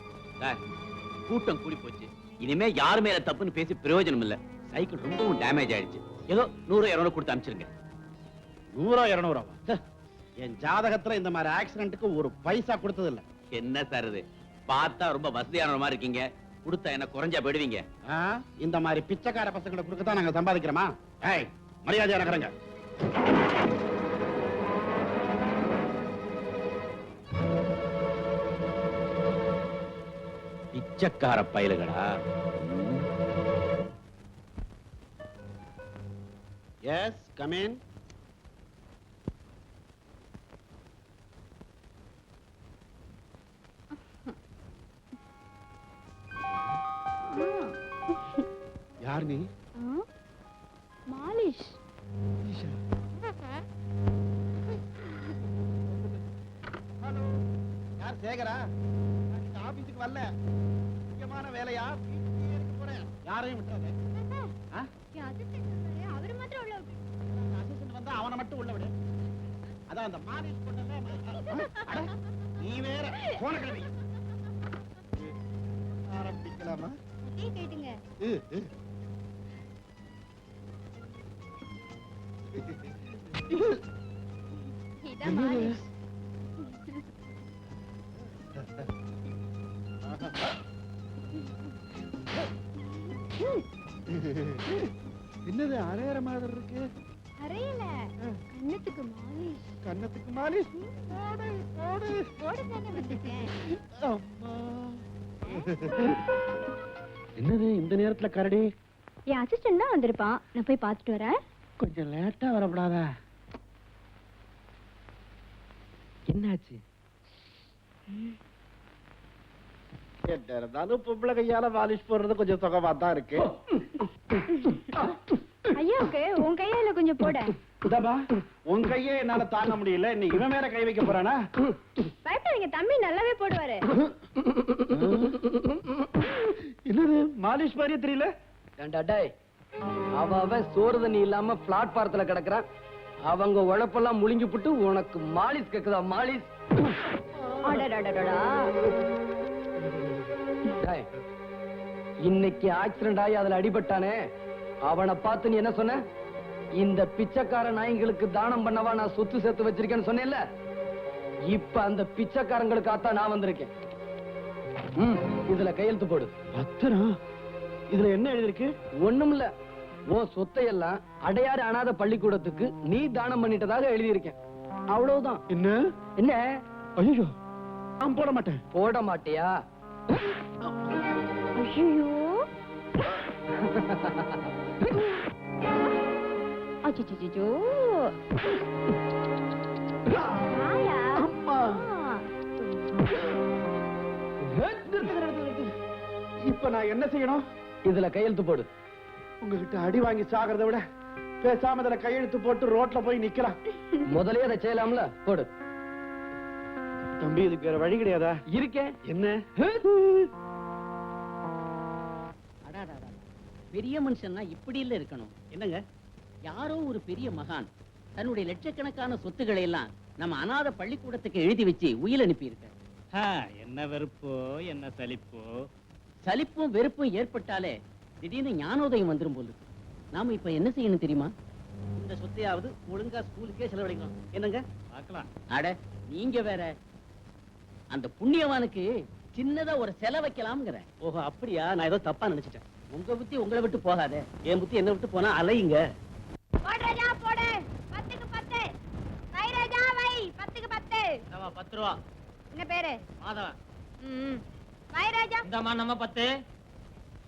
கூட்டம் கூடி போச்சு, இனிமே யாரு மேல தப்புன்னு பேசி பிரயோஜனம் இல்ல. சைக்கிள் ரொம்பவும் டேமேஜ் ஆயிடுச்சு. ஏதோ 100-200 கொடுத்து அனுப்பிச்சிருங்க. 100-200 என் ஜாதகத்துல இந்த மாதிரி ஆக்சிடென்ட்க்கு ஒரு பைசா கொடுத்தது இல்ல. என்ன சார் இது? பார்த்தா ரொம்ப வசதியான மாதிரி இருக்கீங்க, கொடுத்தா என்ன குறைஞ்சா போயிடுவீங்க? இந்த மாதிரி பிச்சைக்கார பசங்களை கொடுக்கத்தான் நாங்க சம்பாதிக்கிறோமா? ஏய், மரியாதையா நகருங்க. பிச்சைக்கார பயலுகடா. S, come in. யார் நீ? மாலிஷ். ஹலோ, யார்? சேகரா? நான் ஆபீஸுக்கு வரல, முக்கியமான வேலையா, வீட்டுக்கே இருக்க போறேன். யாரையும் விட்டுறாதே. அவரு மாத்திரம் உள்ள விட்டு. அசிஸ்டன்ட் வந்தா அவனை மட்டும் உள்ள விடு. அதான் அந்த மாலிஷ் பண்ணல. நீ வேற போன கிளம்பி. ஆரம்பிக்கலாமா? கேட்டுங்க. இதான் மாலிஷ். என்னது அரையற மாதிரி இருக்கு? அறையல, கண்ணத்துக்கு மாலிஷ். கண்ணத்துக்கு மாலிஷ்? போடு போடு. போடுதானே வந்துட்டேன். அம்மா, என்னது இந்த நேரத்துல கரடி? என் அசிஸ்டன்ட் தான் வந்திருப்பான், நான் போய் பார்த்துட்டு வரேன். கொஞ்சம் லேட்டா வரப்படாதா? என்னாச்சு? இருந்தாலும் பொம்பளை கையால பாலிஷ் போடுறது கொஞ்சம் சுகமா தான் இருக்கு. ஐயாவுக்கு உன் கையால கொஞ்சம் போட. இதாப்பா, உன் கையே என்னால தாங்க முடியல, நீ இவன் மேல கை வைக்க போறானா? பயப்படாதீங்க, தம்பி நல்லாவே போடுவாரு. என்னது மாலிஷ் மாதிரியே தெரியல? அவன் சோறு தண்ணி இல்லாம பிளாட்பாரத்துல கிடக்குறான். அவங்க உழைப்பெல்லாம் முழுங்கி புட்டு உனக்கு மாலிஷ் கேக்குதா? மாலிஷ்? இன்னைக்கு ஆக்சிடென்ட் ஆகி அதுல அடிபட்டானே, அவனை பார்த்து நீ என்ன சொன்ன? இந்த பிச்சைக்கார நாய்களுக்கு தானம் பண்ணவா நான் சொத்து சேர்த்து வச்சிருக்கேன்னு சொன்னேன்ல, இப்ப அந்த பிச்சைக்காரங்களுக்காத்தான் நான் வந்திருக்கேன். இதுல கையெழுத்து போடு. பத்திரம்? இதுல என்ன எழுதிருக்கு? ஒண்ணுமில்ல, உன் சொத்தையெல்லாம் அடையாறு அனாத பள்ளிக்கூடத்துக்கு நீ தானம் பண்ணிட்டதாக எழுதியிருக்கேன். அவ்வளவுதான். என்ன என்ன? ஐயோ, நான் போட மாட்டேன். போட மாட்டியா? ஐயோ, அச்சச்சோ. அம்மா, இப்ப நான் என்ன செய்யணும்? இதுல கையெழுத்து போடு. உங்ககிட்ட அடி வாங்கி சாகிறத விட பேசாம இதுல கையெழுத்து போட்டு ரோட்ல போய் நிக்கலாம். முதலே அதை செய்யலாம்ல, போடு. தம்பி, இதுக்கு வேற வழி கிடையாதா? இருக்கேன். என்ன? பெரிய மனுஷன்னா இப்படி இல்ல இருக்கணும். என்னங்க? யாரோ ஒரு பெரிய மகான் தன்னுடைய லட்சக்கணக்கான சொத்துக்களை எல்லாம் நம்ம அநாத பள்ளிக்கூடத்துக்கு எழுதி வச்சு உயிர் அனுப்பி இருக்க. என்ன வெறுப்போ என்ன சலிப்போ? சலிப்பும் வெறுப்பும் ஏற்பட்டாலே திடீர்னு ஞானோதயம் வந்துரும் போல. நாம இப்ப என்ன செய்யணும் தெரியுமா? இந்த சொத்தையாவது ஒழுங்கா ஸ்கூலுக்கே செலவழிக்கணும். என்னங்க? பார்க்கலாம். அட நீங்க வேற, அந்த புண்ணியவானுக்கு சின்னதா ஒரு செல வைக்கலாம்ங்கிற. ஓஹோ அப்படியா? நான் ஏதோ தப்பா நினைச்சிட்டேன். உங்க புத்தி உங்களை விட்டு போகாதே. என் புத்தி என்ன விட்டு போனா அலையுங்க. போடு ராஜா போடு 10க்கு 10 வை ராஜா வை 10க்கு 10 10 ரூபா. என்ன பேரு மாதவன். ம் வை ராஜா இந்தாம்மா நம்ம 10.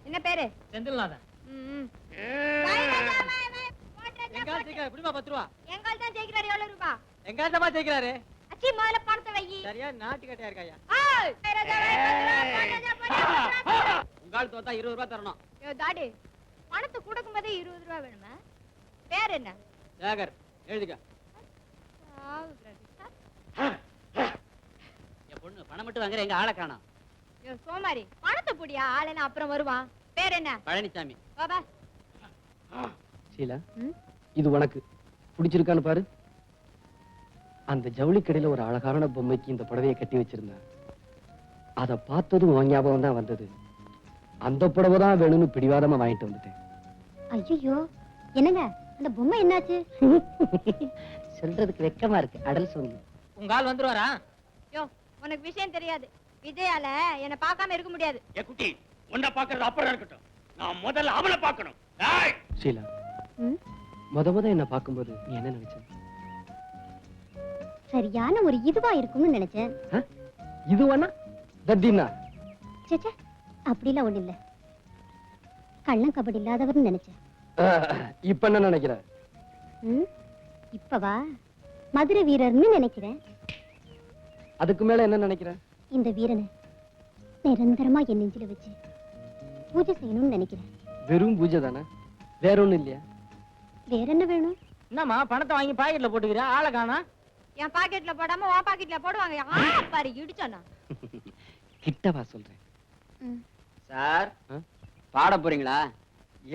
என்ன பேரு செந்தில்நாதன். ம் வை ராஜா வை வை போடு ராஜா எங்கால ஜெயிக்கிறாரு. எப்படிமா 10 ரூபா? எங்கால தான் ஜெயிக்கிறாரு எவ்வளவு ரூபாய் எங்கால தான் ஜெயிக்கிறாரு. அச்சி முதல்ல பணத்தை வை சரியா நாட்டு கட்டையா இருக்காயா? ஏய் வை ராஜா வை 10 ரூபாய் போடு ராஜா உங்கால் தோத்தா 20 ரூபாய் தரணும். யோ டாடி பணத்தை கொடுக்கும்போதே 20 ரூபாய் வேணுமா? பேர் என்ன? சேகர் எழுதிக்க. என் பொண்ணு பணம் மட்டும் வாங்குற, எங்க ஆளை காணோம். யோ சோமாரி பணத்தை புடியா ஆளேனா அப்புறம் வருவான். பேர் என்ன? பழனிசாமி. பாபா ஷீலா, ம்? இது உனக்கு பிடிச்சிருக்கான்னு பாரு. அந்த ஜவுளி கடையில ஒரு அழகான பொம்மைக்கு இந்த புடவையை கட்டி வச்சிருந்தேன். அத பார்த்ததும் உன் ஞாபகம் தான் வந்தது. அந்த புடவை தான் வேணும்னு பிடிவாதமா வாங்கிட்டு வந்துட்டேன். ஐயோ என்னங்க அந்த பொம்மை என்னாச்சு? சொல்றதுக்கு வெக்கமா இருக்கு. அடல் சொல்லு. உங்க ஆள் வந்துருவாரா? யோ உனக்கு விஷயம் தெரியாது. விஜயால என்ன பார்க்காம இருக்க முடியாது. ஏ குட்டி, உன்னை பாக்குறது அப்புறம் இருக்கட்டும். நான் முதல்ல அவளை பார்க்கணும். டேய், ஷீலா, ம்? முத என்ன பார்க்கும்போது நீ என்ன நினைச்ச? சரியான ஒரு இதுவா இருக்கும்னு நினைச்சேன். இது வேணா தத்தினா? சேச்சே அப்படிலாம் ஒண்ணு இல்ல. கள்ளம் கபடி இல்லாதவர்னு நினைச்சேன். இப்ப என்ன நினைக்கிற? ம்? இப்பவா மதுரை வீரர்னு நினைக்கிறேன். அதுக்கு மேல என்ன நினைக்கிற? இந்த வீரனை நிரந்தரமா என் நெஞ்சில வச்சு பூஜை செய்யணும்னு நினைக்கிறேன். வெறும் பூஜை தானே, வேற ஒண்ணும் இல்லையா? வேற என்ன வேணும்? என்னம்மா பணத்தை வாங்கி பாக்கெட்ல போட்டுக்கிறியா? ஆளை காணா? என் பாக்கெட்ல போடாம உன் பாக்கெட்ல போடுவாங்க. பாரு இடிச்சானா. கிட்டவா சொல்றேன். சார், ஆ? பாட போறீங்களா?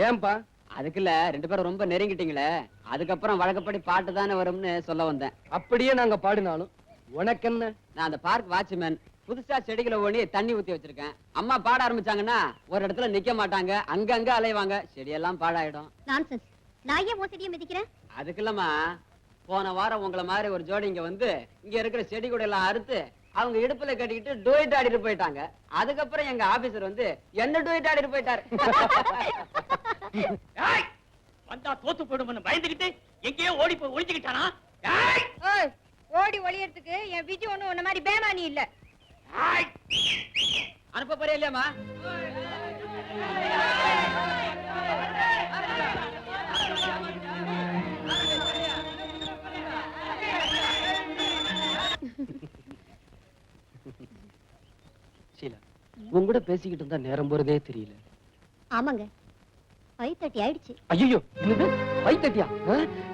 ஏன்பா? அதுக்குல்ல 2 பேரும் ரொம்ப நெருங்கிட்டீங்களே, அதுக்கப்புறம் வழக்கப்படி பாட்டு தானே வரும்னு சொல்ல வந்தேன். அப்படியே நாங்க பாடினாலும் உனக்கு என்ன? நான் அந்த பார்க் வாட்ச்மேன். புதுசா செடிகளை ஓணி தண்ணி ஊத்தி வச்சிருக்கேன். அம்மா பாட ஆரம்பிச்சாங்கன்னா ஒரு இடத்துல நிக்க மாட்டாங்க, அங்கங்க அலைவாங்க, செடியெல்லாம் பாழாயிடும். நான்சென்ஸ். நான் ஏன் உன் செடியை மிதிக்கிறேன்? அதுக்குல்லமா போன வாரம் உங்களை மாதிரி ஒரு ஜோடி இங்க வந்து இங்க இருக்கிற செடி கூட எல்லாம் அறுத்து அவங்க இடுப்புல கட்டிக்கிட்டு டூயிட் ஆடிட்டு போயிட்டாங்க. அதுக்கப்புறம் எங்க ஆபீசர் வந்து என்ன டூயிட் ஆடிட்டு போயிட்டாரு. டேய், வந்தா தோத்து போயிடும்னு பயந்துகிட்டு எங்கேயோ ஓடி போய் ஒளிஞ்சுக்கிட்டானா? டேய், ஓய் ஓடி ஒளியறதுக்கு என் விஜி ஒண்ணு உன்ன மாதிரி பேமானி இல்ல. டேய், அனுப்ப போறியா இல்லையாமா? ஷீலா, உன் கூட பேசிக்கிட்டு இருந்தா நேரம் போறதே தெரியல. ஆமாங்க 5:30 ஆயிடுச்சு. ஐயோ, என்னது 5:30?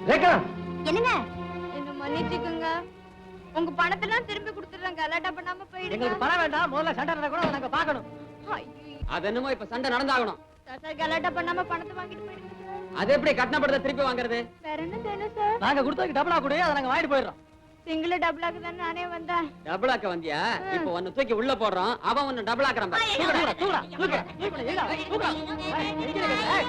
ரேகா, என்னங்க? என்ன மன்னிச்சுக்குங்க. உங்க பணத்தெல்லாம் திருப்பி கொடுத்துறேன். கலாட்டா பண்ணாம போயிடுங்க. எங்களுக்கு பணம் வேண்டாம். முதல்ல சண்டை நடக்க கூட நாங்க பாக்கணும். அது என்னமோ இப்ப சண்டை நடந்தாகணும். சார் கலாட்டா பண்ணாம பணத்தை வாங்கிட்டு போயிடுங்க. அது எப்படி கட்டணப்படுத்த திருப்பி வாங்குறது? வேற என்ன வேணும் சார்? நாங்க கொடுத்ததுக்கு டபுளா கொடு, அதை நாங்க வாங்கிட்டு போயிடுறோம். சிங்கிள் டபுளாக்கு தான் நானே வந்தேன். டபுள் ஆக்க வந்தியா? இப்ப உன்னை தூக்கி உள்ள போடுறோம், அவன் உன்னை டபுள் ஆக்குறான் பாரு. தூக்குடா, தூக்குடா, தூக்குடா, தூக்குடா, ஏடா, தூக்குடா. ஏய், எங்க இருக்கு? ஏய்.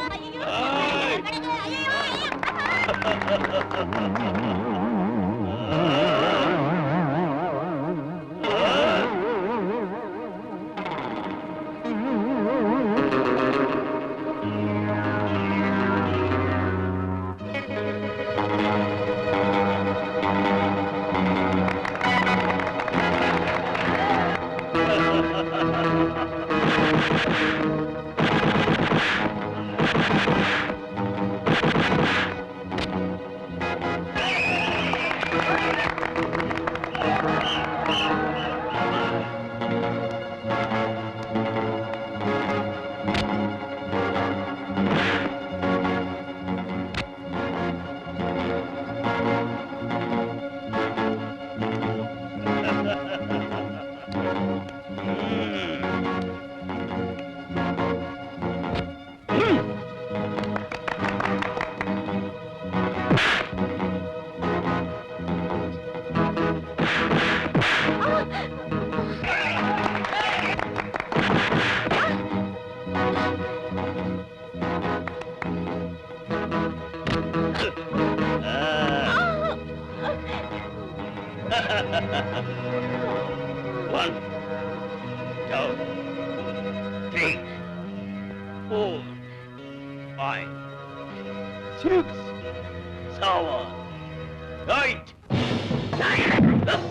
1, 2, 3, 4, 5, 6, 7, 8, 9.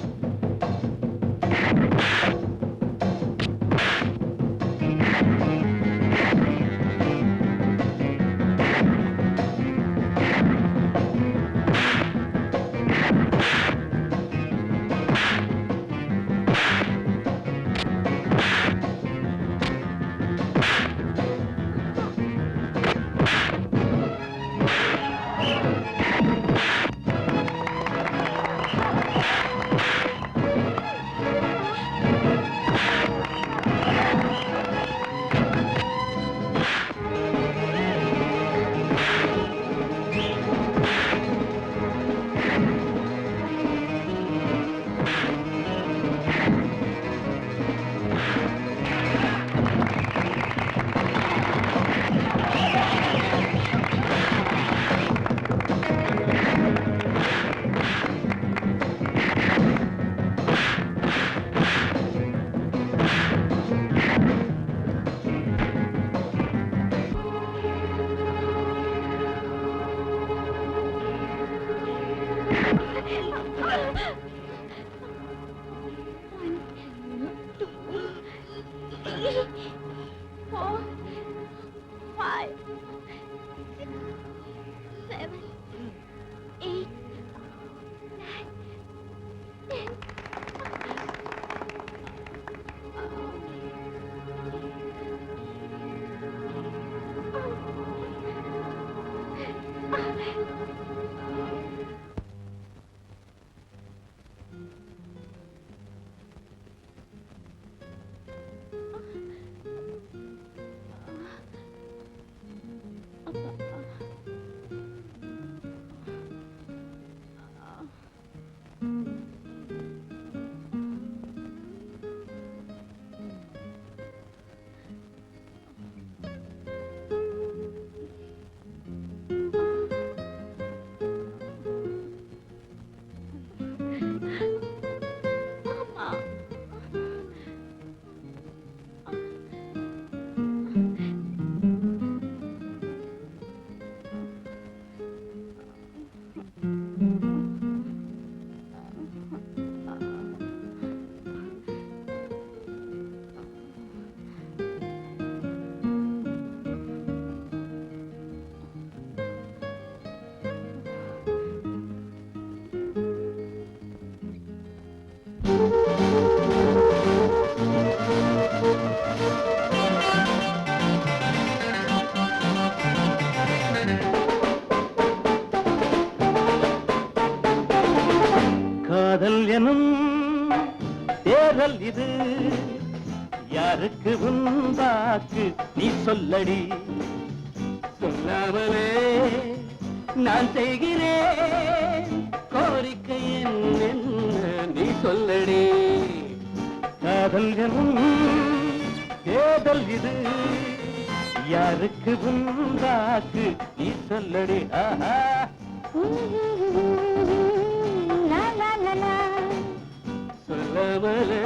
காதல் எனும் தேரல் இது யாருக்கு உண்டாக்கு நீ சொல்லடி சொல்லாமலே நான் செய்கிறேன் கோரிக்கை என்ன நீ சொல்லடி காதல் எனும் தேடல் இது யாருக்கு உண்டாக்கு நீ சொல்லடி ஆஹா சொல்லாமலே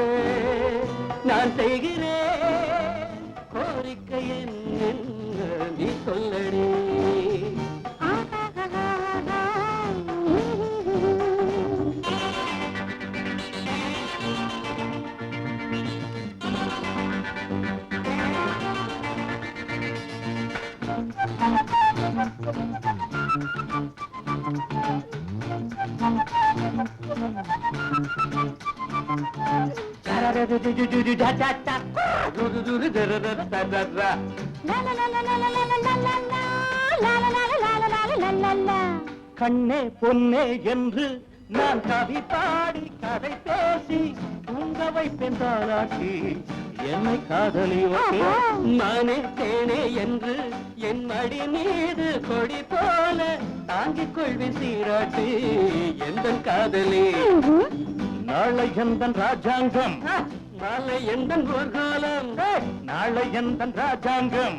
நான் செய்கிறேன் கோரிக்கை என்ன நீ சொல்லடி கண்ணே பொன்னே என்று நான் கவி பாடி கதை பேசி தூங்க வைப்பேன் தாலாட்டி என்னை காதலி மானே தேனே என்று என் மடி மீது கொடி போல தாங்கிக் கொள்வேன் சீராட்டி எந்த காதலி நாளை எந்தன் ராஜாங்கம் நாளை எந்தன் ஊர்காலம் நாளை எந்தன் ராஜாங்கம்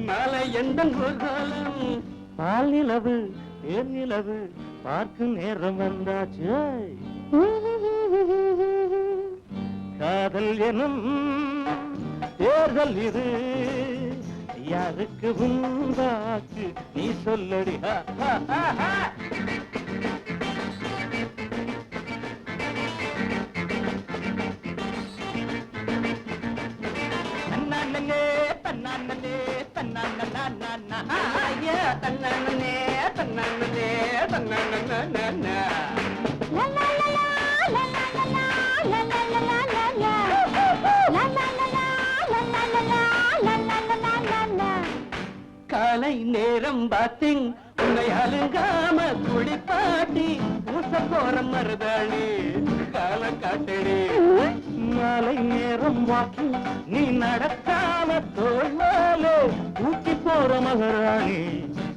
நாளை எந்தன் ஊர்காலம் பால் நிலவு தேர் நிலவு பார்க்கும் நேரம் வந்தாச்சு காதல் எனும் தேர்தல் இது யாருக்கு உண்டாக்கு நீ சொல்லடி தன்னானே தன்னானே தன்னானே ஐயா தன்னானே தன்னானே தன்னானே காலை நேரம் பார்த்தேன் உன்னை அழுகாம குளிப்பாட்டி பூச போற மருதாளி கால காட்டடி மாலை நேரம் வாக்கி நீ நடக்காம தோல்வாலே ஊட்டி போற மகராணி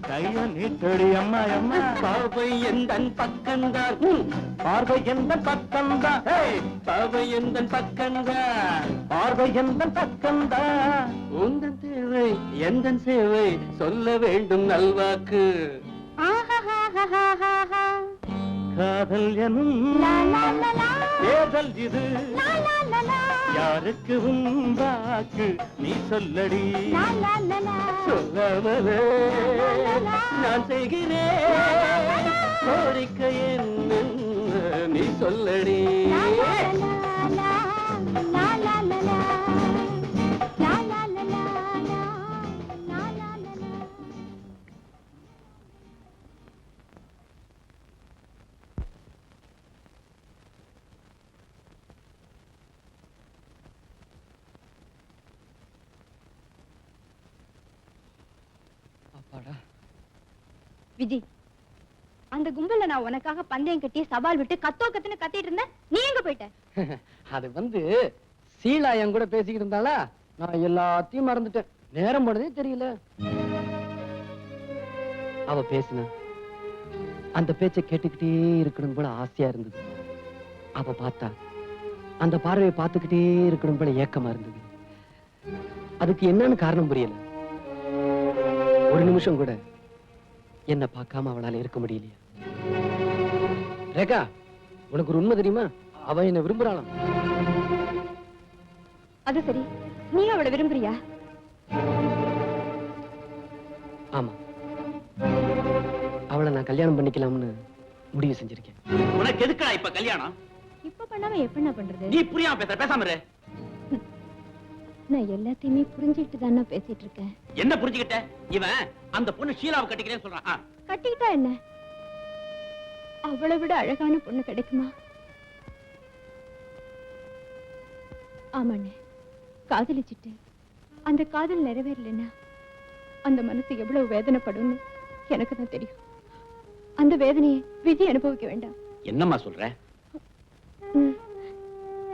கைய நீட்டடி அம்மா அம்மா பார்வை எந்தன் பக்கம்தான் பார்வை எந்த பக்கம்தான் பார்வை எந்த பக்கம்தான் பார்வை எந்த பக்கம்தான் உந்தன் தேவை எந்த சேவை சொல்ல வேண்டும் நல்வாக்கு காதல் எனும் தேர்தல் இது யாருக்கு உண்டாக்கு நீ சொல்லடி சொல்லாமலே நான் செய்கிறேன் கோரிக்கை என்ன நீ சொல்லடி விஜய், அந்த கும்பல்ல நான் உனக்காக பந்தயம் கட்டி சவால் விட்டு கத்துன்னு கத்திட்டு இருந்தேன். நீ எங்க போயிட்ட? அது வந்து சீலா என் கூட பேசிக்கிட்டு இருந்தாளா, நான் எல்லாத்தையும் மறந்துட்டேன். நேரம் போனதே தெரியல. அவ பேசினா அந்த பேச்சை கேட்டுக்கிட்டே இருக்கணும் போல ஆசையா இருந்தது. அவ பார்த்தா அந்த பார்வையை பார்த்துக்கிட்டே இருக்கணும் போல ஏக்கமா இருந்தது. அதுக்கு என்னன்னு காரணம் புரியல. ஒரு நிமிஷம் கூட என்ன பார்க்காம அவளால இருக்க முடியலையா? ரேகா, உனக்கு ஒரு உண்மை தெரியுமா? அவ என்ன விரும்புறாளாம். அது சரி, நீ அவளை விரும்புறியா? ஆமா, அவளை நான் கல்யாணம் பண்ணிக்கலாம்னு முடிவு செஞ்சிருக்கேன். உனக்கு எதுக்குடா இப்ப கல்யாணம்? இப்ப பண்ணாம எப்ப பண்றது? நீ புரியாம பேசாம இரு. நான் எல்லாத்தையுமே புரிஞ்சுக்கிட்டு தானே பேசிட்டு இருக்கேன். என்ன புரிஞ்சுக்கிட்ட? இவன் அந்த பொண்ணு ஷீலாவை கட்டிக்கிறேன்னு சொல்றான். கட்டிக்கிட்டா என்ன? அவளை விட அழகான பொண்ணு கிடைக்குமா? ஆமாண்ணே, காதலிச்சுட்டு அந்த காதல் நிறைவேறலன்னா அந்த மனசு எவ்வளவு வேதனைப்படும்னு எனக்கு தான் தெரியும். அந்த வேதனையை விஜய் அனுபவிக்க வேண்டாம். என்னம்மா சொல்ற?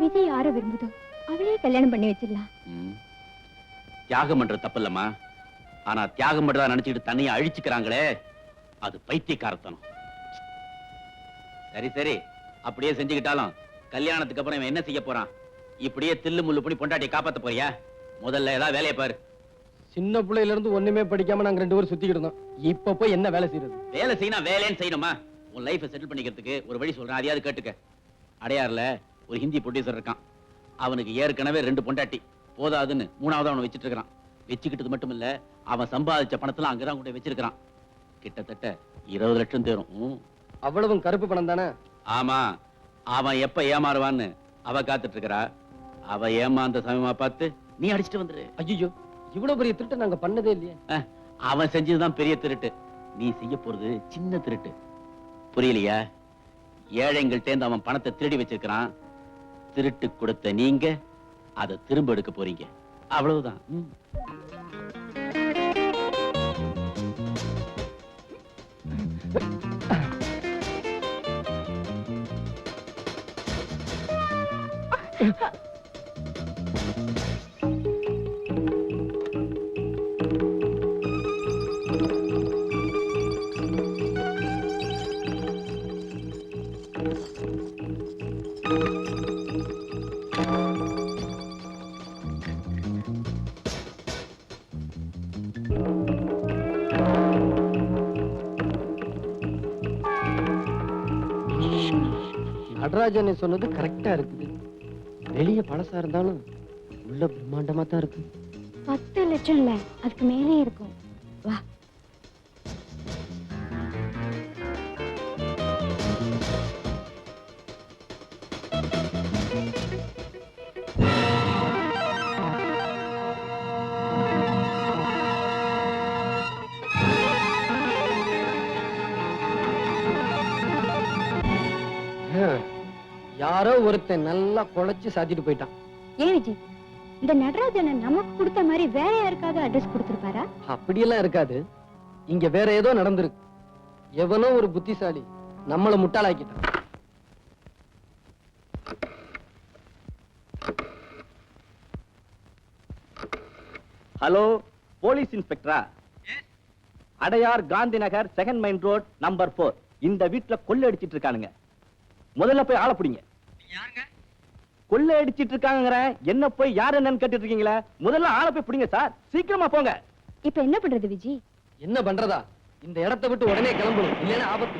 விஜய் யார விரும்புதோ அவளையே கல்யாணம் பண்ணி வச்சிடலாம். தியாகம் பண்றது தப்பு இல்லம்மா. ஆனா தியாகம் பண்றதா நினைச்சுட்டு தண்ணியை அழிச்சுக்கிறாங்களே, அது பைத்தியக்காரத்தனம். சரி சரி, அப்படியே செஞ்சுக்கிட்டாலும் கல்யாணத்துக்கு அப்புறம் இவன் என்ன செய்ய போறான்? இப்படியே தில்லு முள்ளு பண்ணி பொண்டாட்டியை காப்பாத்த போறியா? முதல்ல ஏதாவது வேலையை பாரு. சின்ன பிள்ளையில இருந்து ஒண்ணுமே படிக்காம நாங்க 2 பேரும் சுத்திக்கிட்டு இருந்தோம். இப்ப போய் என்ன வேலை செய்யறது? வேலை செய்யணும், வேலைன்னு செய்யணுமா? உன் லைஃபை செட்டில் பண்ணிக்கிறதுக்கு ஒரு வழி சொல்றேன், அதையாவது கேட்டுக்க. அடையாறுல ஒரு ஹிந்தி ப்ரொடியூசர் இருக்கான். அவனுக்கு ஏற்கனவே 2 பொண்டாட்டி போதாதுன்னு 3ஆவது அவனை வச்சிட்டு இருக்கிறான். வச்சுக்கிட்டது மட்டும் இல்ல, அவன் சம்பாதிச்ச பணத்துல அங்கதான் கூட வச்சிருக்கான். கிட்டத்தட்ட 20 லட்சம் தேரும். அவ்வளவும் கருப்பு பணம் தானே? ஆமா, அவன் எப்ப ஏமாறுவான்னு அவ காத்துட்டு இருக்கிறா. அவ ஏமாந்த சமயமா பார்த்து நீ அடிச்சுட்டு வந்துரு. ஐயோ, இவ்வளவு பெரிய திருட்டு நாங்க பண்ணதே இல்லையே. அவன் செஞ்சதுதான் பெரிய திருட்டு, நீ செய்ய போறது சின்ன திருட்டு. புரியலையா? ஏழைங்கள்ட்ட அவன் பணத்தை திருடி வச்சிருக்கிறான். திருட்டு கொடுத்த நீங்க அதை திரும்ப எடுக்க போறீங்க, அவ்வளவுதான். நடராஜன் சொன்னது கரெக்டா இருக்குது. வெளிய பழசா இருந்தாலும் உள்ள பிரம்மாண்டமா தான் இருக்கு. 10 லட்சம் இல்ல, அதுக்கு மேலே இருக்கும். வா. யாரோ ஒருத்தன் நல்லா குழைச்சு சாத்திட்டு போயிட்டான். ஏன் விஜய், இந்த நடராஜனை நமக்கு கொடுத்த மாதிரி வேற யாருக்காவது அட்ரஸ் கொடுத்திருப்பாரா? அப்படியெல்லாம் இருக்காது. இங்க வேற ஏதோ நடந்திருக்கு. எவனோ ஒரு புத்திசாலி நம்மள முட்டாளாக்கிட்டான். ஹலோ, போலீஸ் இன்ஸ்பெக்டரா? Adyar Gandhi Nagar 2nd main road number 4. இந்த வீட்டுல கொள்ளை அடிச்சிட்டு இருக்கானுங்க. முதல்ல போய் ஆள பிடிங்க. கொள்ளை அடிச்சிட்டு இருக்காங்க. என்ன போய் யார் என்னன்னு கேட்டுட்டு இருக்கீங்களா? முதல்ல ஆள போய் பிடிங்க சார், சீக்கிரமா போங்க. இப்ப என்ன பண்றது விஜய்? என்ன பண்றதா? இந்த இடத்தை விட்டு உடனே கிளம்பணும், இல்லைன்னா ஆபத்து.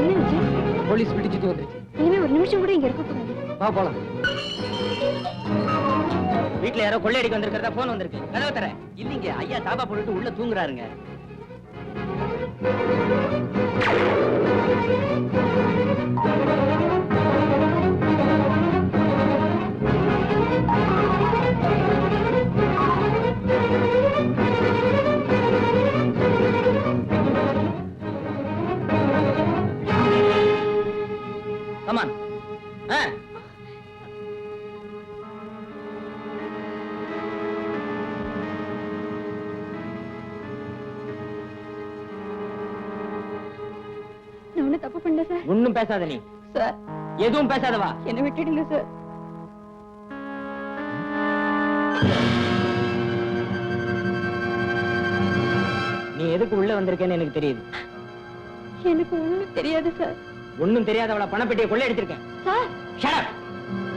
என்ன விஜய்? போலீஸ் பிடிச்சிட்டு வந்துருச்சு. இனிமே ஒரு நிமிஷம் கூட இங்க இருக்க கூடாது. வா போலாம். வீட்டுல யாரோ கொள்ளையடிக்க வந்திருக்கிறதா போன் வந்திருக்கு. கதவை தர. இல்லீங்க, ஐயா தாபா போட்டுட்டு உள்ள தூங்குறாருங்க. கமான். நான் ஒண்ணும் தப்பு பண்ணல சார். ஒண்ணும் பேசாத நீ. சார், எதுவும் பேசாதவா. என்ன விட்டுடுங்க சார். நீ எதுக்கு உள்ள வந்திருக்கேன்னு எனக்கு தெரியுது. எனக்கு ஒண்ணும் தெரியாது சார். ஒண்ணும் தெரியாதவள பணப்பெட்டியை கொள்ளையடிச்சிருக்கேன். Sir, Shut up.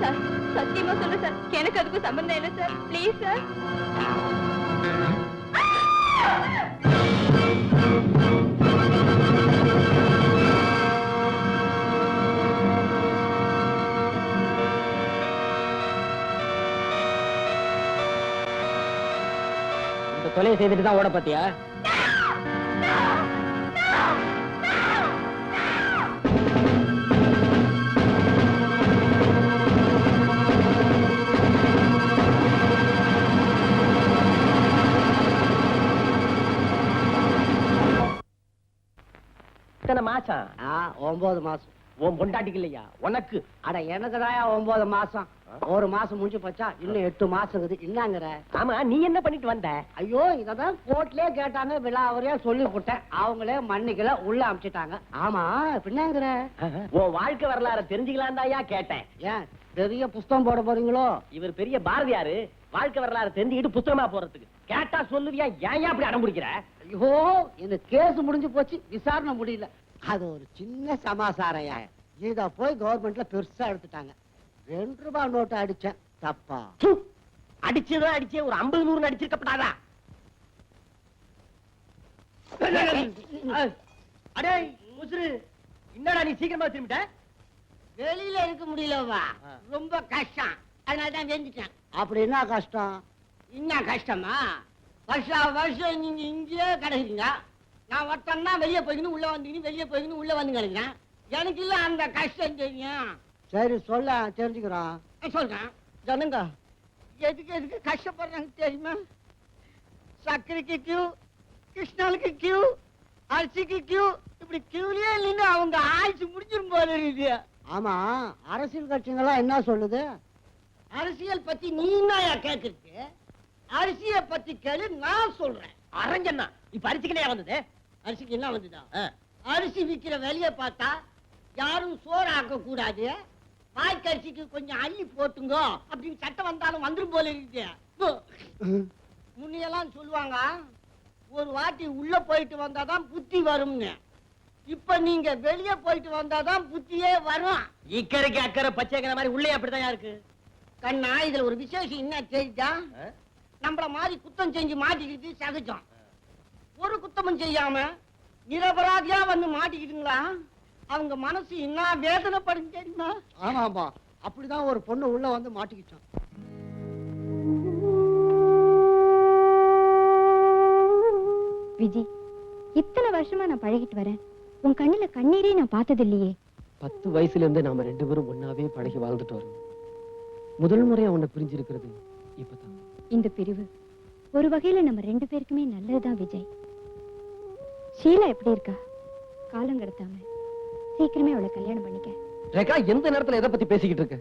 சார், சத்தியமா சொல்றேன் சார். எனக்கு அதுக்கு சம்பந்தம் இல்லை சார். Please sir. இந்த கொலையை செய்துட்டு தான் ஓட பாத்தியா? எத்தனை மாசம்? 9 மாசம். உன் பொண்டாட்டிக்கு இல்லையா, உனக்கு? அட எனக்குதாயா 9 மாசம். ஒரு மாசம் முடிஞ்சு போச்சா, இன்னும் 8 மாசம் இருக்குது. என்னங்கிற? ஆமா, நீ என்ன பண்ணிட்டு வந்த? ஐயோ, இததான் கோர்ட்லயே கேட்டாங்க, விழாவறியா சொல்லி போட்டேன். அவங்களே மன்னிக்கல, உள்ள அமிச்சிட்டாங்க. ஆமா, பின்னாங்கிற? உன் வாழ்க்கை வரலாறு தெரிஞ்சுக்கலாம் தாயா கேட்டேன். ஏன் பெரிய புஸ்தகம் போட போறீங்களோ? இவர் பெரிய பாரதியாரு, வாழ்க்கை வரலாறு தெரிஞ்சுக்கிட்டு புத்தகமா போறதுக்கு. கேட்டா சொல்லுவியா, ஏன் அப்படி அடம் பிடிக்கிற? ஐயோ, இந்த கேஸ் முடிஞ்சு போச்சு, விசாரணை முடியல. அது ஒரு சின்ன சமாசாரையா. இத போய் கவர்மெண்ட்ல பெருசா எடுத்துட்டாங்க. 2 ரூபாய் நோட்டு அடிச்சேன், தப்பா? அடிச்சதும் அடிச்சே ஒரு 50-100 அடிச்சிருக்கப்படாதா? அடே முசுரு, என்னடா நீ சீக்கிரமா திரும்பிட்ட? வெளியில இருக்க முடியலவா, ரொம்ப கஷ்டம். அதனாலதான் வெந்துட்டேன். அப்படி என்ன கஷ்டம்? என்ன கஷ்டமா? வருஷம் நீங்க இங்கேயே கிடைக்கிறீங்க. நான் ஒருத்தன்னா வெளியே போய்க்கணும், உள்ள வந்தீங்கன்னு, வெளியே போய்க்கணும், உள்ள வந்து கிடைக்கிறேன். எனக்கு இல்ல அந்த கஷ்டம் தெரியும். சரி சொல்ல, தெரிஞ்சுக்கிறோம். சொல்றேன். ஜனங்க எதுக்கு கஷ்டப்படுறாங்க தெரியுமா? சர்க்கரைக்கு கியூ, கிருஷ்ணாலுக்கு கியூ, அரிசிக்கு கியூ, இப்படி கியூலயே நின்று அவங்க ஆயுசு முடிஞ்சிரும் போல இருக்குது. ஆமா, அரசியல் கட்சிகளா என்ன சொல்லுது? அரசியல் பத்தி நீ என்னயா கேக்குறது? அரிசியை பத்தி கேளு, நான் சொல்றேன். அரஞ்சன்னா இப்ப அரிசிக்கலையா வந்தது? அரிசிக்கு என்ன வந்துதா? அரிசி விக்கிற வேலையை பார்த்தா யாரும் சோறு ஆக்க கூடாது, வாய்க்கரிசிக்கு கொஞ்சம் அள்ளி போட்டுங்க அப்படின்னு சட்டம் வந்தாலும் வந்துரும் போல இருக்கு. முன்னையெல்லாம் சொல்லுவாங்க, ஒரு வாட்டி உள்ள போயிட்டு வந்தாதான் புத்தி வரும்னு. இப்ப நீங்க வெளியே போயிட்டு வந்தாதான் புத்தியே வரும். இக்கரைக்கு அக்கறை பச்சைக்கிற மாதிரி உள்ளே அப்படிதான் இருக்கு. கண்ணா, இதுல ஒரு விசேஷம் என்ன தெரிஞ்சா, நம்மள மாதிரி குத்தம் செஞ்சு மாட்டிக்கிட்டு சகஜம். ஒரு குத்தமும் செய்யாம நிரபராதியா வந்து மாட்டிக்கிட்டுங்களா? அவங்க மனசு என்ன வேதனைப்படும் தெரியுமா? ஆமாமா, அப்படிதான் ஒரு பொண்ணு உள்ள வந்து மாட்டிக்கிட்டான். விஜய், இத்தனை வருஷமா நான் பழகிட்டு வரேன், உன் கண்ணுல கண்ணீரே நான் பார்த்தது இல்லையே. 10 வயசுல இருந்து நாம 2 பேரும் ஒன்னாவே பழகி வாழ்ந்துட்டு வரோம். முதல் முறையா உன்னை பிரிஞ்சிருக்கிறது இப்பதான். இந்த பிரிவு ஒரு வகையில நம்ம 2 பேருக்குமே நல்லதுதான் விஜய். ஷீலா எப்படி இருக்கா? காலம் கடத்தாம சீக்கிரமே அவளை கல்யாணம் பண்ணிக்க. ரேகா, எந்த நேரத்துல எதை பத்தி பேசிக்கிட்டு இருக்க?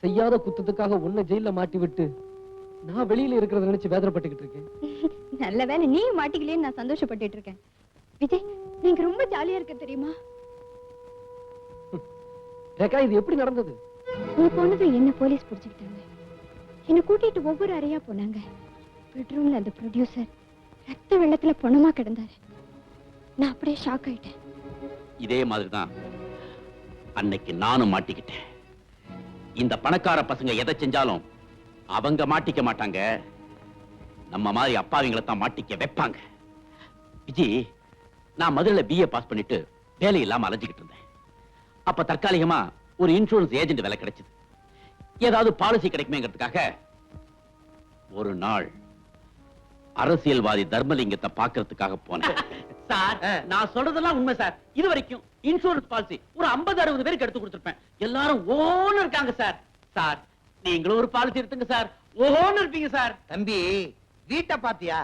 செய்யாத குத்தத்துக்காக உன்னை ஜெயில மாட்டி விட்டு நான் வெளியில இருக்கிறத நினைச்சு வேதனைப்பட்டுக்கிட்டு இருக்கேன். நல்ல வேலை நீ மாட்டிக்கலேன்னு நான் சந்தோஷப்பட்டுட்டு இருக்கேன். விஜய், நீங்க ரொம்ப ஜாலியா இருக்க தெரியுமா? ரேகா, இது எப்படி நடந்தது? நீ போனது என்ன போலீஸ் பிடிச்சுக்கிட்டாங்க. என்ன கூட்டிட்டு ஒவ்வொரு அறையா போனாங்க. பெட்ரூம்ல அந்த ப்ரொடியூசர் ரத்த வெள்ளத்துல பொணமா கிடந்தாரு. நான் அப்படியே ஷாக் ஆயிட்டேன். இதே மாதிரிதான் அன்னைக்கு நானும் மாட்டிக்கிட்டேன். இந்த பணக்கார பசங்க எதை செஞ்சாலும் அவங்க மாட்டிக்க மாட்டாங்க, நம்ம மாதிரி அப்பாவிங்களை தான் மாட்டிக்க வைப்பாங்க. விஜி, நான் மதுரையில BA பாஸ் பண்ணிட்டு வேலை இல்லாம அலைஞ்சுக்கிட்டு இருந்தேன். அப்ப தற்காலிகமா ஒரு இன்சூரன்ஸ் ஏஜென்ட் வேலை கிடைச்சது. ஏதாவது பாலிசி கிடைக்குமேங்கிறதுக்காக ஒரு நாள் அரசியல்வாதி தர்மலிங்கத்தை பாக்குறதுக்காக போனேன். சார், நான் சொல்றதெல்லாம் உண்மை சார். இது வரைக்கும் இன்சூரன்ஸ் பாலிசி ஒரு 50-60 பேருக்கு எடுத்து கொடுத்திருப்பேன். எல்லாரும் ஓன்னு இருக்காங்க சார். சார், நீங்களும் ஒரு பாலிசி எடுத்துங்க சார். ஓஹோன்னு இருப்பீங்க சார். தம்பி, வீட்டை பாத்தியா?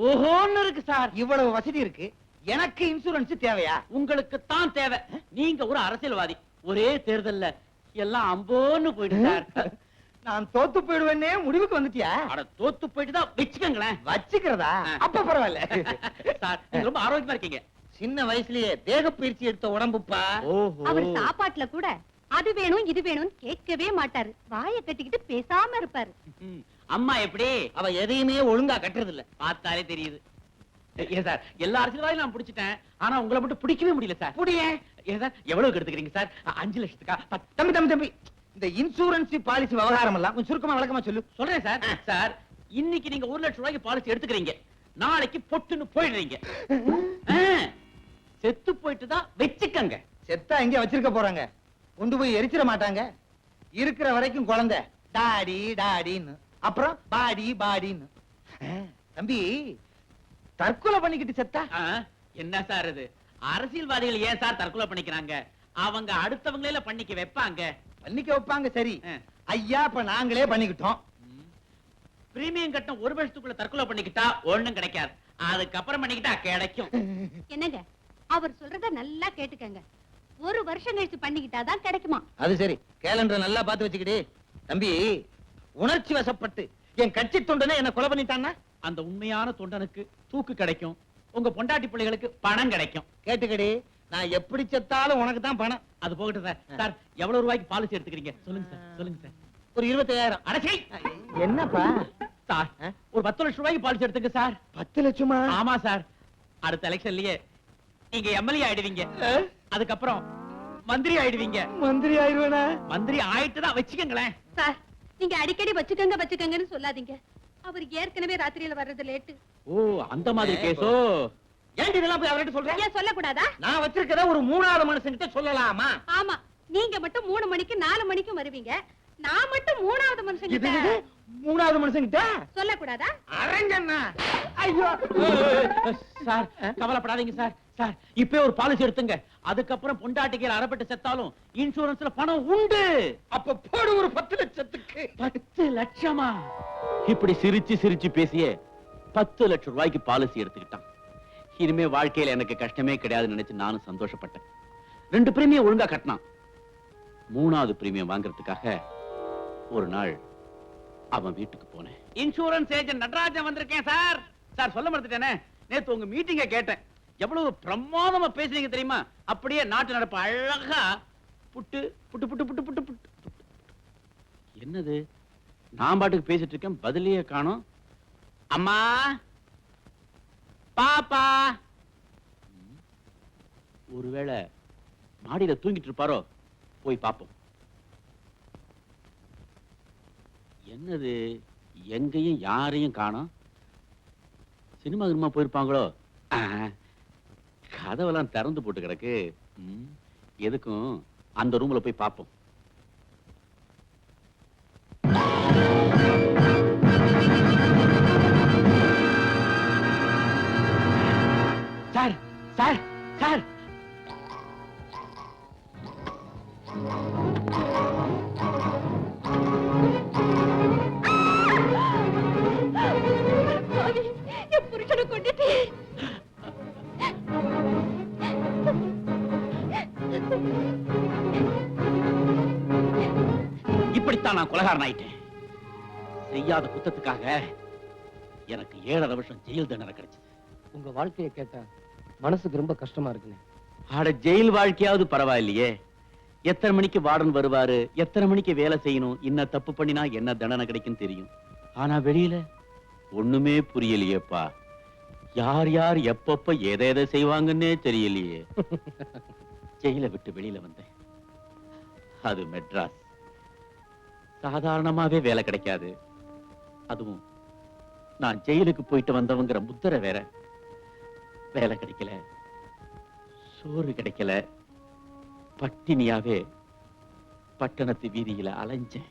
ஓஹோன்னு இருக்கு சார். இவ்வளவு வசதி இருக்கு, எனக்கு இன்சூரன்ஸ் தேவையா? உங்களுக்கு தான் தேவை. நீங்க ஒரு அரசியல்வாதி. ஒரே தேர்தல்ல எல்லாம் அம்போன்னு போயிடு சார். நான் தோத்து போயிடுவேன்னே முடிவுக்கு வந்துட்டியா? அட, தோத்து போயிட்டு தான் வச்சுக்கங்களேன். வச்சுக்கிறதா? அப்ப பரவாயில்ல சார், நீங்க ரொம்ப ஆரோக்கியமா இருக்கீங்க. சின்ன வயசுலயே தேக பயிற்சி எடுத்த உடம்புப்பா. அவர் சாப்பாட்டுல கூட அது வேணும் இது வேணும் கேட்கவே மாட்டாரு. வாயை கட்டிக்கிட்டு பேசாம இருப்பாரு. அம்மா எப்படி? அவ எதையுமே ஒழுங்கா கட்டுறது இல்ல, பார்த்தாலே தெரியுது. ஏன் சார், எல்லா அரசியல்வாதியும் நான் பிடிச்சிட்டேன், ஆனா உங்களை மட்டும் பிடிக்கவே முடியல சார். புடியே. ஏன் சார், எவ்வளவு எடுத்துக்கிறீங்க சார்? 5 லட்சத்துக்கா? தம்பி தம்பி தம்பி, இந்த இன்சூரன்ஸ் பாலிசி விவகாரம் எல்லாம் கொஞ்சம் சுருக்கமா விளக்கமா சொல்லு. சொல்றேன் சார். சார், இன்னைக்கு நீங்க 1 லட்சம் ரூபாய்க்கு பாலிசி எடுத்துக்கிறீங்க, நாளைக்கு பொட்டுன்னு போயிடுறீங்க. செத்து போயிட்டு தான் வச்சுக்கங்க. செத்தா எங்க வச்சிருக்க போறாங்க? கொண்டு போய் எரிச்சிட மாட்டாங்க. இருக்கிற வரைக்கும் குழந்தை டாடி டாடின்னு, அப்புறம் பாடி பாடின்னு. தம்பி, தற்கொலை பண்ணிக்கிட்டு செத்தா என்ன சார் இது? அரசியல்வாதிகள் ஏன் சார் தற்கொலை பண்ணிக்கிறாங்க? அவங்க அடுத்தவங்களே பண்ணிக்க வைப்பாங்க. பண்ணிக்க வைப்பாங்க, சரி. ஐயா, இப்ப நாங்களே பண்ணிக்கிட்டோம். பிரீமியம் கட்டம் 1 வருஷத்துக்குள்ள தற்கொலை பண்ணிக்கிட்டா ஒண்ணும் கிடைக்காது, அதுக்கப்புறம் பண்ணிக்கிட்டா கிடைக்கும். என்னங்க, அவர் சொல்றத நல்லா கேட்டுக்கங்க. 1 வருஷம் கழிச்சு பண்ணிக்கிட்டாதான் கிடைக்குமா? அது சரி, கேலண்டர் நல்லா பார்த்து வச்சுக்கிட்டு. தம்பி, உணர்ச்சி வசப்பட்டு என் கட்சி தொண்டனை என்ன கொலை பண்ணிட்டான்னா அந்த உண்மையான தொண்டனுக்கு தூக்கு கிடைக்கும், உங்க பொண்டாட்டி பிள்ளைகளுக்கு பணம் கிடைக்கும். கேட்டுக்கடி, நான் எப்படி செத்தாலும் உனக்கு தான் பணம். அது போகட்டும் சார். சார், எவ்வளவு ரூபாய்க்கு பாலிசி எடுத்துக்கிறீங்க? சொல்லுங்க சார், சொல்லுங்க சார். ஒரு 25,000. அடச்சை, என்னப்பா சார், ஒரு 10 லட்சம் ரூபாய்க்கு பாலிசி எடுத்துங்க சார். 10 லட்சமா? ஆமா சார். அடுத்த எலெக்ஷன்லயே நீங்க MLA ஆயிடுவீங்க, அதுக்கப்புறம் மந்திரி ஆயிடுவீங்க. மந்திரி ஆயிடுவேனா? மந்திரி ஆயிட்டு தான் வச்சுக்கங்களேன். சார், நீங்க அடிக்கடி வச்சுக்கங்க வச்சுக்கங்கன்னு சொல்லாதீங்க. அவர் ஏற்கனவே ராத்திரியில வர்றது லேட்டு. ஓ, அந்த மாதிரி கேஸோ? ஏன் இதெல்லாம் போய் அவர்கிட்ட சொல்றேன்? ஏன் சொல்லக்கூடாதா? நான் வச்சிருக்கத ஒரு 3வது மனுஷங்கிட்ட சொல்லலாமா? ஆமா, நீங்க மட்டும் 3 மணிக்கு 4 மணிக்கும் வருவீங்க. நான் மட்டும் 3வது மனுஷங்கிட்ட 3வது மனுஷங்கிட்ட சொல்லக்கூடாதா? அரங்கண்ணா, ஐயோ சார், கவலைப்படாதீங்க சார். சார், இப்பவே ஒரு பாலிசி எடுத்துங்க, அதுக்கப்புறம் பொண்டாட்டிக்கு அறப்பட்டு செத்தாலும் இன்சூரன்ஸ்ல பணம் உண்டு. அப்ப போடு ஒரு 10 லட்சத்துக்கு. 10 லட்சமா? இப்படி சிரிச்சு சிரிச்சு பேசியே 10 லட்சம் ரூபாய்க்கு பாலிசி எடுத்துக்கிட்டான். இனிமே வாழ்க்கையில எனக்கு கஷ்டமே கிடையாதுன்னு நினைச்சு நானும் சந்தோஷப்பட்டேன். 2 பிரீமியம் ஒழுங்கா கட்டினான். 3வது பிரீமியம் வாங்குறதுக்காக ஒரு நாள் அவன் வீட்டுக்கு போனேன். இன்சூரன்ஸ் ஏஜென்ட் நடராஜன் வந்திருக்கேன் சார். சார், சொல்ல மறந்துட்டேனே, நேத்து உங்க மீட்டிங்க கேட்டேன். எவ்வளவு பிரமாதமா பேசுறீங்க தெரியுமா? அப்படியே நாட்டு நடப்பு அழகா புட்டு புட்டு புட்டு புட்டு புட்டு புட்டு. என்னது, நான் பாட்டுக்கு பேசிட்டு இருக்கேன், பதிலையே காணோம். அம்மா, பாப்பா. ஒருவேளை மாடியில தூங்கிட்டு இருப்பாரோ? போய் பாப்போம். என்னது, எங்கேயும் யாரையும் காணோம். சினிமா கினிமா போயிருப்பாங்களோ? கதவெல்லாம் திறந்து போட்டு கிடக்கு. எதுக்கும் அந்த ரூம்ல போய் பார்ப்போம். சார் சார் சார், என் புருஷனை கொண்டுட்டு இப்படித்தான் நான் கொலைகாரன் ஆயிட்டேன். செய்யாத குத்தத்துக்காக எனக்கு 7.5 வருஷம் ஜெயில் தண்டனை கிடைச்சது. உங்க வாழ்க்கையை கேட்டா மனசுக்கு ரொம்ப கஷ்டமா இருக்குண்ணே. ஆட, ஜெயில் வாழ்க்கையாவது பரவாயில்லையே. எத்தனை மணிக்கு வார்டன் வருவாரு, எத்தனை மணிக்கு வேலை செய்யணும், என்ன தப்பு பண்ணினா என்ன தண்டனை கிடைக்கும் தெரியும். ஆனா வெளியில ஒண்ணுமே புரியலையேப்பா. யார் யார் எப்பப்ப எதை செய்வாங்கன்னே தெரியலையே. ஜெயில விட்டு வெளியில வந்தேன். அது மெட்ராஸ். சாதாரணமாவே வேலை கிடைக்காது. அதுவும் நான் ஜெயிலுக்கு போயிட்டு வந்தவங்கிற முத்திரை வேற. வேலை கிடைக்கல, சோறு கிடைக்கல, பட்டினியாவே பட்டணத்து வீதியில அலைஞ்சேன்.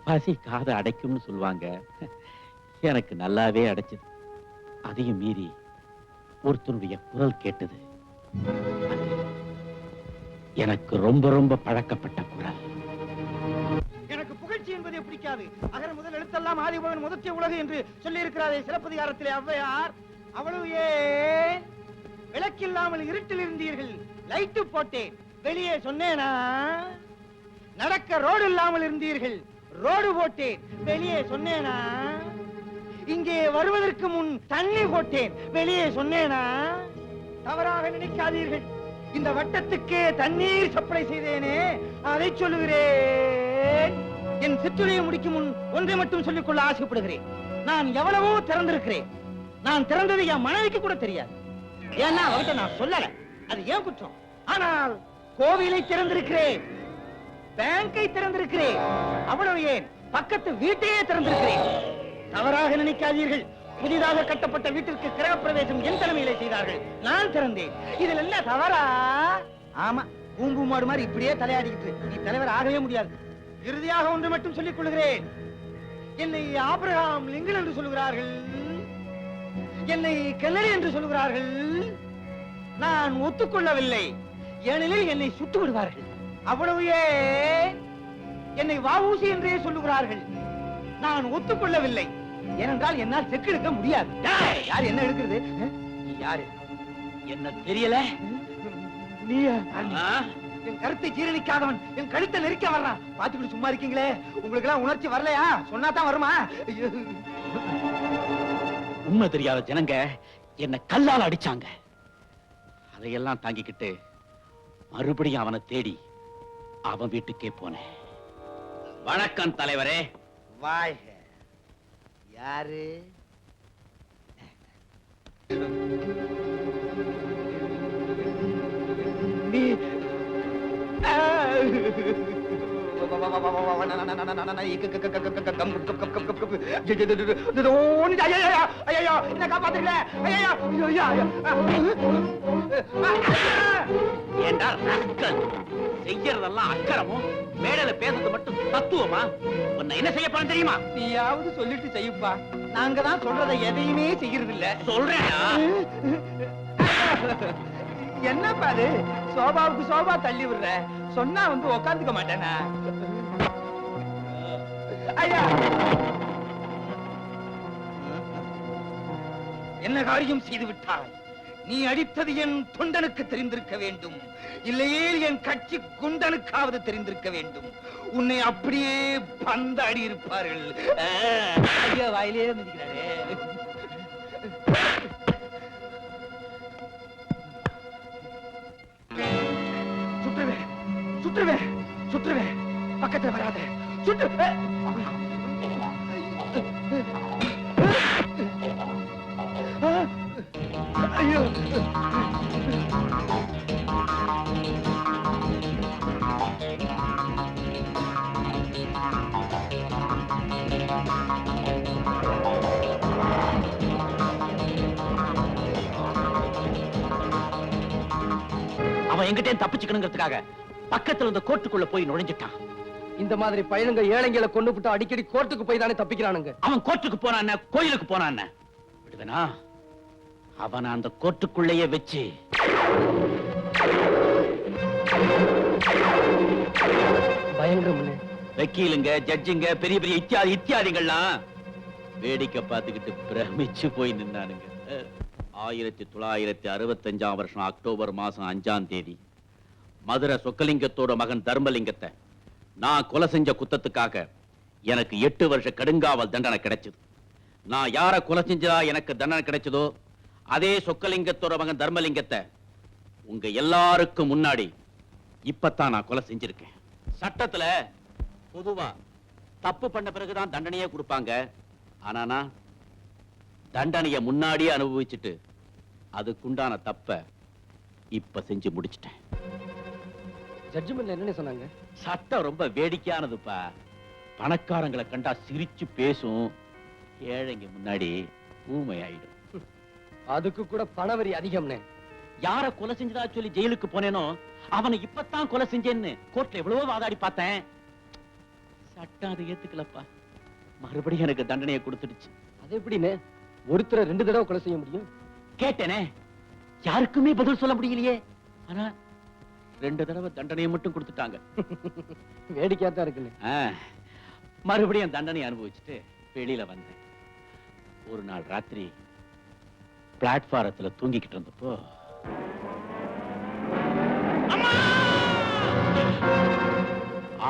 பசி காதை அடைக்கும்னு சொல்லுவாங்க. எனக்கு நல்லாவே அடைச்சது. அதையும் மீறி ஒருத்தருடைய குரல் கேட்டது. எனக்கு ரொம்ப ரொம்ப பழக்கப்பட்ட குரல். எனக்கு புகழ்ச்சி என்பதை பிடிக்காது. அகர முதல் எழுத்தெல்லாம் ஆதிபகன் முதற்கே உலகு என்று சொல்லி இருக்கிறாரே சிலப்பதிகாரத்திலே ஔவையார். அவ்வளவு ஏன் விளக்கில்லாமல் இருட்டில் இருந்தீர்கள், லைட்டு போட்டேன், வெளியே சொன்னேனா? நடக்க ரோடு இல்லாமல் இருந்தீர்கள், ரோடு போட்டேன், வெளியே சொன்னேனா? இங்கே வருவதற்கு முன் தண்ணி போட்டேன், வெளியே சொன்னேனா? தவறாக நினைக்காதீர்கள், இந்த வட்டத்துக்கே தண்ணீர் சப்ளை செய்தேனே, அதை சொல்லுகிறேன். என் சிற்றுரையை முடிக்கும் முன் ஒன்றை மட்டும் சொல்லிக்கொள்ள ஆசைப்படுகிறேன். நான் எவ்வளவோ திறந்திருக்கிறேன். நான் திறந்தது என் மனைவிக்கு கூட தெரியாது. ஏன்னா அவர்கிட்ட நான் சொல்லல, அது ஏன் குற்றம். ஆனால் கோவிலை திறந்திருக்கிறேன், பேங்கை திறந்திருக்கிறேன், அவ்வளவு ஏன் பக்கத்து வீட்டையே திறந்திருக்கிறேன். தவறாக நினைக்காதீர்கள், புதிதாக கட்டப்பட்ட வீட்டிற்கு கிரகப்பிரவேசம் என் தலைமையிலே செய்தார்கள், நான் திறந்தேன். இதில் என்ன தவறா? ஆமா, பூம்பு மாடு மாதிரி இப்படியே தலையாடிக்கிட்டு நீ தலைவர் ஆகவே முடியாது. இறுதியாக ஒன்று மட்டும் சொல்லிக் கொள்கிறேன். என்னை ஆபிரகாம் லிங்கன் என்று சொல்லுகிறார்கள், என்னை கென்னடி என்று சொல்லுகிறார்கள். நான் ஒத்துக்கொள்ளவில்லை, ஏனெனில் என்னை சுட்டு விடுவார்கள். அவ்வளவு ஏன் என்னை வஉசி என்றே சொல்லுகிறார்கள். நான் ஒத்துக்கொள்ளவில்லை, ஏனென்றால் என்னால் செக்கு எடுக்க முடியாது. யார் என்ன எடுக்கிறது? நீ யாரு? என்ன தெரியல? நீ என் கருத்தை ஜீரணிக்காதவன் என் கழுத்தை நெரிக்க வர்றான். பாத்துக்கிட்டு சும்மா இருக்கீங்களே, உங்களுக்கு எல்லாம் உணர்ச்சி வரலையா? சொன்னா தான் வருமா? உண்மை தெரியாத ஜனங்க என்ன கல்லால் அடிச்சாங்க. அதையெல்லாம் தாங்கிக்கிட்டு மறுபடியும் அவனை தேடி அவன் வீட்டுக்கே போனேன். வணக்கம் தலைவரே. வாய் யாரு? நீ செய்யறதெல்லாம் அக்கறமும், மேடையில பேசுறது மட்டும் தத்துவமா? உன்னை என்ன செய்ய போறேன் தெரியுமா? நீயாவது சொல்லிட்டு செய்யுப்பா. நாங்க தான் சொல்றதை எதையுமே செய்யறது இல்ல. சொல்றேனா? என்னப்பா அது? சோபாவுக்கு சோபா தள்ளி விடுற, சொன்னா வந்து உக்காந்துக்க மாட்டேனா? ஐயா, என்ன காரியம் செய்து விட்டாய்? நீ அடித்தது என் தொண்டனுக்கு தெரிந்திருக்க வேண்டும், இல்லையே என் கட்சி குண்டனுக்காவது தெரிந்திருக்க வேண்டும். உன்னை அப்படியே பந்தாடி இருப்பார்கள். ஐயா வாயிலே மிதிக்கிறாரே. சுற்றுவேன், சுற்றுவேன், சுற்றுவேன். பக்கத்துல வராத. சுற்று. ஐயோ, அவன் எங்கிட்டே தப்பிச்சுக்கணுங்கிறதுக்காக பக்கத்துல இருந்த கோர்ட்டுக்குள்ள போய் நுழைஞ்சிட்டான். இந்த மாதிரி பையனுங்க ஏழைங்களை கொண்டு விட்டு அடிக்கடி கோர்ட்டுக்கு போய் தானே தப்பிக்கிறானுங்க. அவன் கோர்ட்டுக்கு போனான், கோயிலுக்கு போனான். விடுவேனா? அவன் அந்த கோர்ட்டுக்குள்ளேயே வச்சு பயங்கரம். வக்கீலுங்க, ஜட்ஜுங்க, பெரிய பெரிய இத்தியாதிகள்லாம் வேடிக்கை பார்த்துக்கிட்டு பிரமிச்சு போய் நின்னானுங்க. 1965 வருஷம் அக்டோபர் மாசம் 5ஆம் தேதி மதுரை சொக்கலிங்கத்தோட மகன் தர்மலிங்கத்தை நான் கொலை செஞ்ச குத்தத்துக்காக எனக்கு 8 வருஷ கடுங்காவல் தண்டனை கிடைச்சது. நான் யார கொலை செஞ்சா எனக்கு தண்டனை கிடைச்சதோ அதே சொக்கலிங்கத்தோட மகன் தர்மலிங்கத்தை உங்க எல்லாருக்கும் முன்னாடி இப்பத்தான் நான் கொலை செஞ்சிருக்கேன். சட்டத்துல பொதுவா தப்பு பண்ண பிறகுதான் தண்டனையே கொடுப்பாங்க. ஆனா நான் தண்டனைய முன்னாடியே அனுபவிச்சுட்டு அதுக்குண்டான தப்ப இப்ப செஞ்சு முடிச்சிட்டேன். ஜட்ஜ்மென்ட்ல என்ன சொன்னாங்க? சட்டம் ரொம்ப வேடிக்கையானதுப்பா. பணக்காரங்களை கண்டா சிரிச்சு பேசும், ஏழைங்க முன்னாடி ஊமையாயிடும். அதுக்கு கூட பணவரி அதிகம்னே. யார கொலை செஞ்சதா சொல்லி ஜெயிலுக்கு போனேனோ அவனை இப்பத்தான் கொலை செஞ்சேன்னு கோர்ட்ல எவ்வளவோ வாதாடி பார்த்தேன். சட்டம் அதை ஏத்துக்கலப்பா. மறுபடியும் எனக்கு தண்டனையை கொடுத்துடுச்சு. அது எப்படின்னு ஒருத்தரை 2 தடவை கொலை செய்ய முடியும்? கேட்டேனே, யாருக்குமே பதில் சொல்ல முடியலையே. ஆனா 2 தடவை தண்டனையை மட்டும் கொடுத்துட்டாங்க. வேடிக்கையா தான் இருக்குன்னு. மறுபடியும் தண்டனை அனுபவிச்சுட்டு வெளியில வந்தேன். ஒரு நாள் ராத்திரி பிளாட்பாரத்துல தூங்கிக்கிட்டு இருந்தப்போ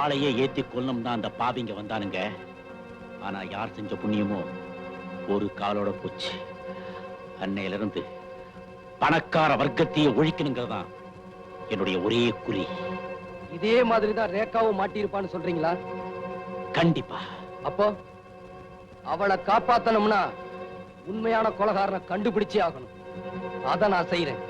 ஆளையே ஏத்தி கொல்லும் தான் அந்த பாவிங்க வந்தானுங்க. ஆனா யார் செஞ்ச புண்ணியமோ ஒரு காலோட போச்சு. அன்னையில இருந்து பணக்கார வர்க்கத்தையே ஒழிக்கணுங்கிறதான் என்னுடைய ஒரே குறி. இதே மாதிரிதான் ரேகாவும் மாட்டியிருப்பான்னு சொல்றீங்களா? கண்டிப்பா. அப்போ அவளை காப்பாத்தணும்னா உண்மையான கொலைகாரனை கண்டுபிடிச்சே ஆகணும். அத நான் செய்யறேன்.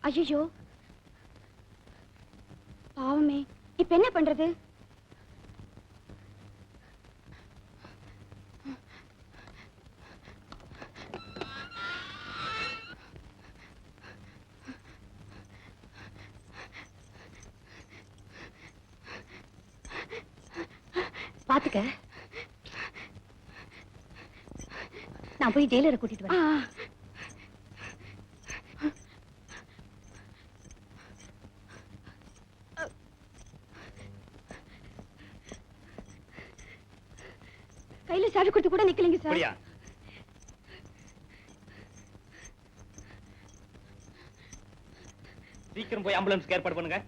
ஐயோ, பாவமே, இப்ப என்ன பண்றது? பாத்துக்க, நான் போய் ஜெயிலரை கூட்டிட்டு வரேன். கையில சாவி கொடுத்து கூட நிக்கலைங்க சார். சீக்கிரம் போய் ஆம்புலன்ஸ்க்கு ஏற்பாடு பண்ணுங்க.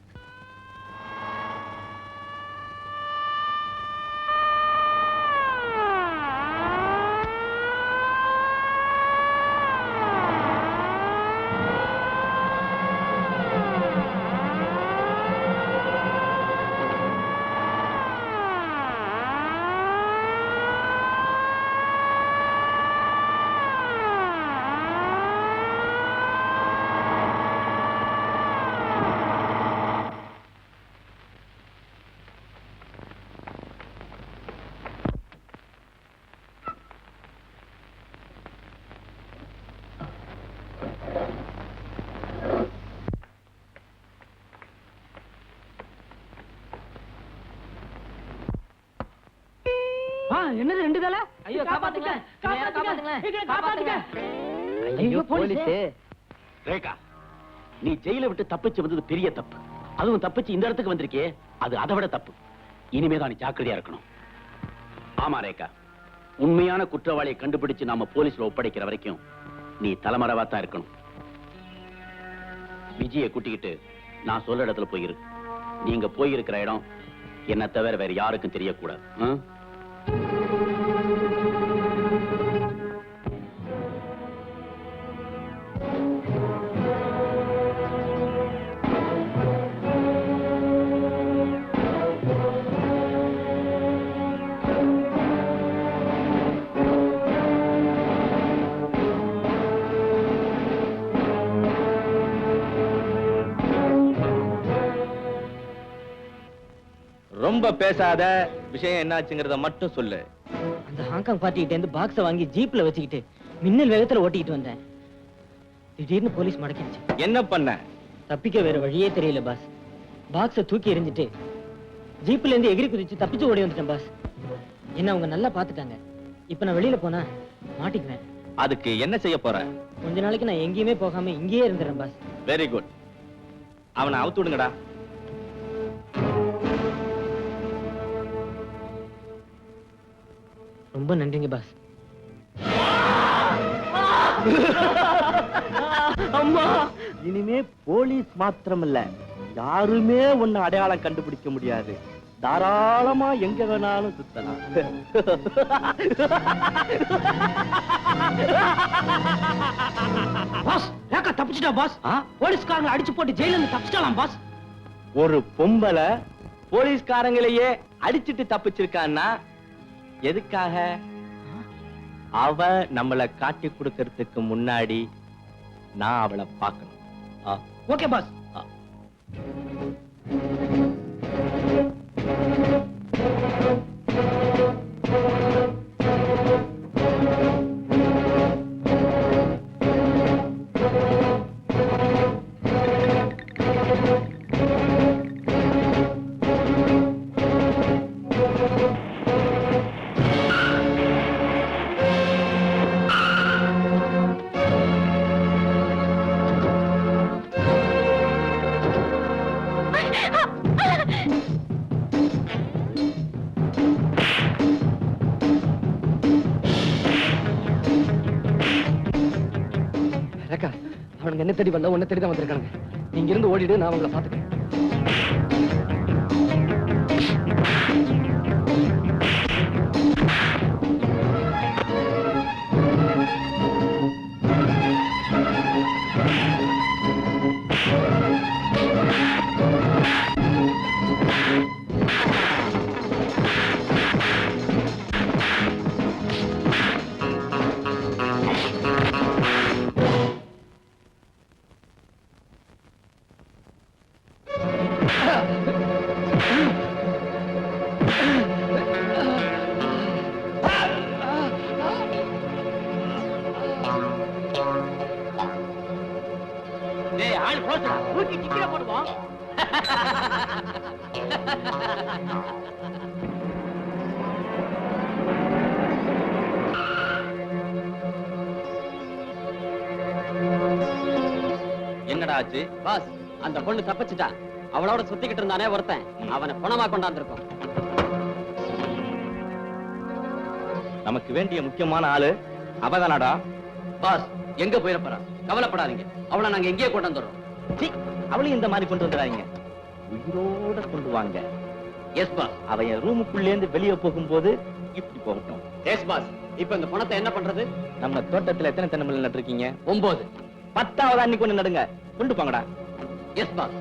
என்னது 2 தலை? ஐயோ, காப்பாத்துங்க, காப்பாத்துங்க. ஐயோ போலீஸ். ரேகா, நீ ஜெயில விட்டு தப்பிச்சு வந்தது பெரிய தப்பு. அதுவும் தப்பிச்சு இந்த இடத்துக்கு வந்திருக்கே, அது அதை விட தப்பு. இனிமேதான் நீ ஜாக்கிரதையா இருக்கணும். ஆமா ரேகா, உண்மையான குற்றவாளியை கண்டுபிடிச்சு நாம போலீஸ்ல ஒப்படைக்கிற வரைக்கும் நீ தலைமறைவா தான் இருக்கணும். விஜயை கூட்டிக்கிட்டு நான் சொல்ற இடத்துல போயிரு. நீங்க போயிருக்கிற இடம் என்ன தவிர வேற யாருக்கும் தெரியக்கூடாது. ரொம்ப பேசாத, விஷயம் என்னாச்சுங்கிறத மட்டும் சொல்லு. அந்த ஹாங்காங் பார்ட்டிகிட்ட இருந்து பாக்ஸ வாங்கி ஜீப்ல வச்சுக்கிட்டு மின்னல் வேகத்துல ஓட்டிக்கிட்டு வந்தேன். திடீர்னு போலீஸ் மடக்கிடுச்சு. என்ன பண்ண? தப்பிக்க வேற வழியே தெரியல பாஸ். பாக்ஸ தூக்கி எறிஞ்சிட்டு ஜீப்ல இருந்து எகிரி குதிச்சு தப்பிச்சு ஓடி வந்துட்டேன் பாஸ். என்ன அவங்க நல்லா பாத்துட்டாங்க. இப்ப நான் வெளியில போனா மாட்டிக்குவேன். அதுக்கு என்ன செய்ய போற? கொஞ்ச நாளைக்கு நான் எங்கேயுமே போகாம இங்கேயே இருந்துறேன் பாஸ். Very good. அவனை அவுத்து விடுங்கடா. ரொம்ப நன்றிங்க பாஸ். அம்மா, இனிமே போலீஸ் மாத்திரமல்ல, யாருமே உன்னை அடையாளம் கண்டுபிடிக்க முடியாது. தாராளமா எங்க வேணாலும் சுத்தலாம். பாஸ், ரேகா தப்பிச்சிட்டா பாஸ். போலீஸ்காரங்களை அடிச்சு போட்டு ஜெயில இருந்து தப்பிச்சிடலாம் பாஸ். ஒரு பொம்பளை போலீஸ்காரங்களையே அடிச்சிட்டு தப்பிச்சிருக்கான்னா எதுக்காக? அவ நம்மளை காட்டி கொடுக்கறதுக்கு முன்னாடி நான் அவளை பார்க்கணும். Okay pass. ரேகா, அவனுங்க என்ன தேடி வரல, உன்னை தேடி தான் வந்திருக்காங்க. நீங்க இருந்து ஓடிடு, நான் அவங்கள பாத்துக்கிறேன். டேய், ஆள் க்ளோஸ்டா. தூக்கி டிக்கில போடுவோம். என்னடா ஆச்சு? பாஸ், அந்த பொண்ணு தப்பிச்சிட்டா. அவளோட சுத்திக்கிட்டு இருந்தானே ஒருத்தன், அவனை பணமா கொண்டாந்துருக்கோம். நமக்கு வேண்டிய முக்கியமான ஆளு அவதானடா. பாஸ், எங்க போயிடப்போறா? கவலைப்படாதீங்க, அவளை நாங்க எங்கேயே கொண்டு வந்துடுறோம். சீ, அவளையும் இந்த மாதிரி கொண்டு வந்துடாதீங்க. உயிரோட கொண்டு வாங்க. Yes boss. அவன் என் ரூமுக்குள்ளே இருந்து வெளியே போகும்போது இப்படி போகட்டும். Yes boss. இப்ப இந்த பணத்தை என்ன பண்றது? நம்ம தோட்டத்துல எத்தனை தென்னை நட்டுருக்கீங்க? 9. 10வது அன்னைக்கு ஒண்ணு நடுங்க. கொண்டு போங்கடா. S pass.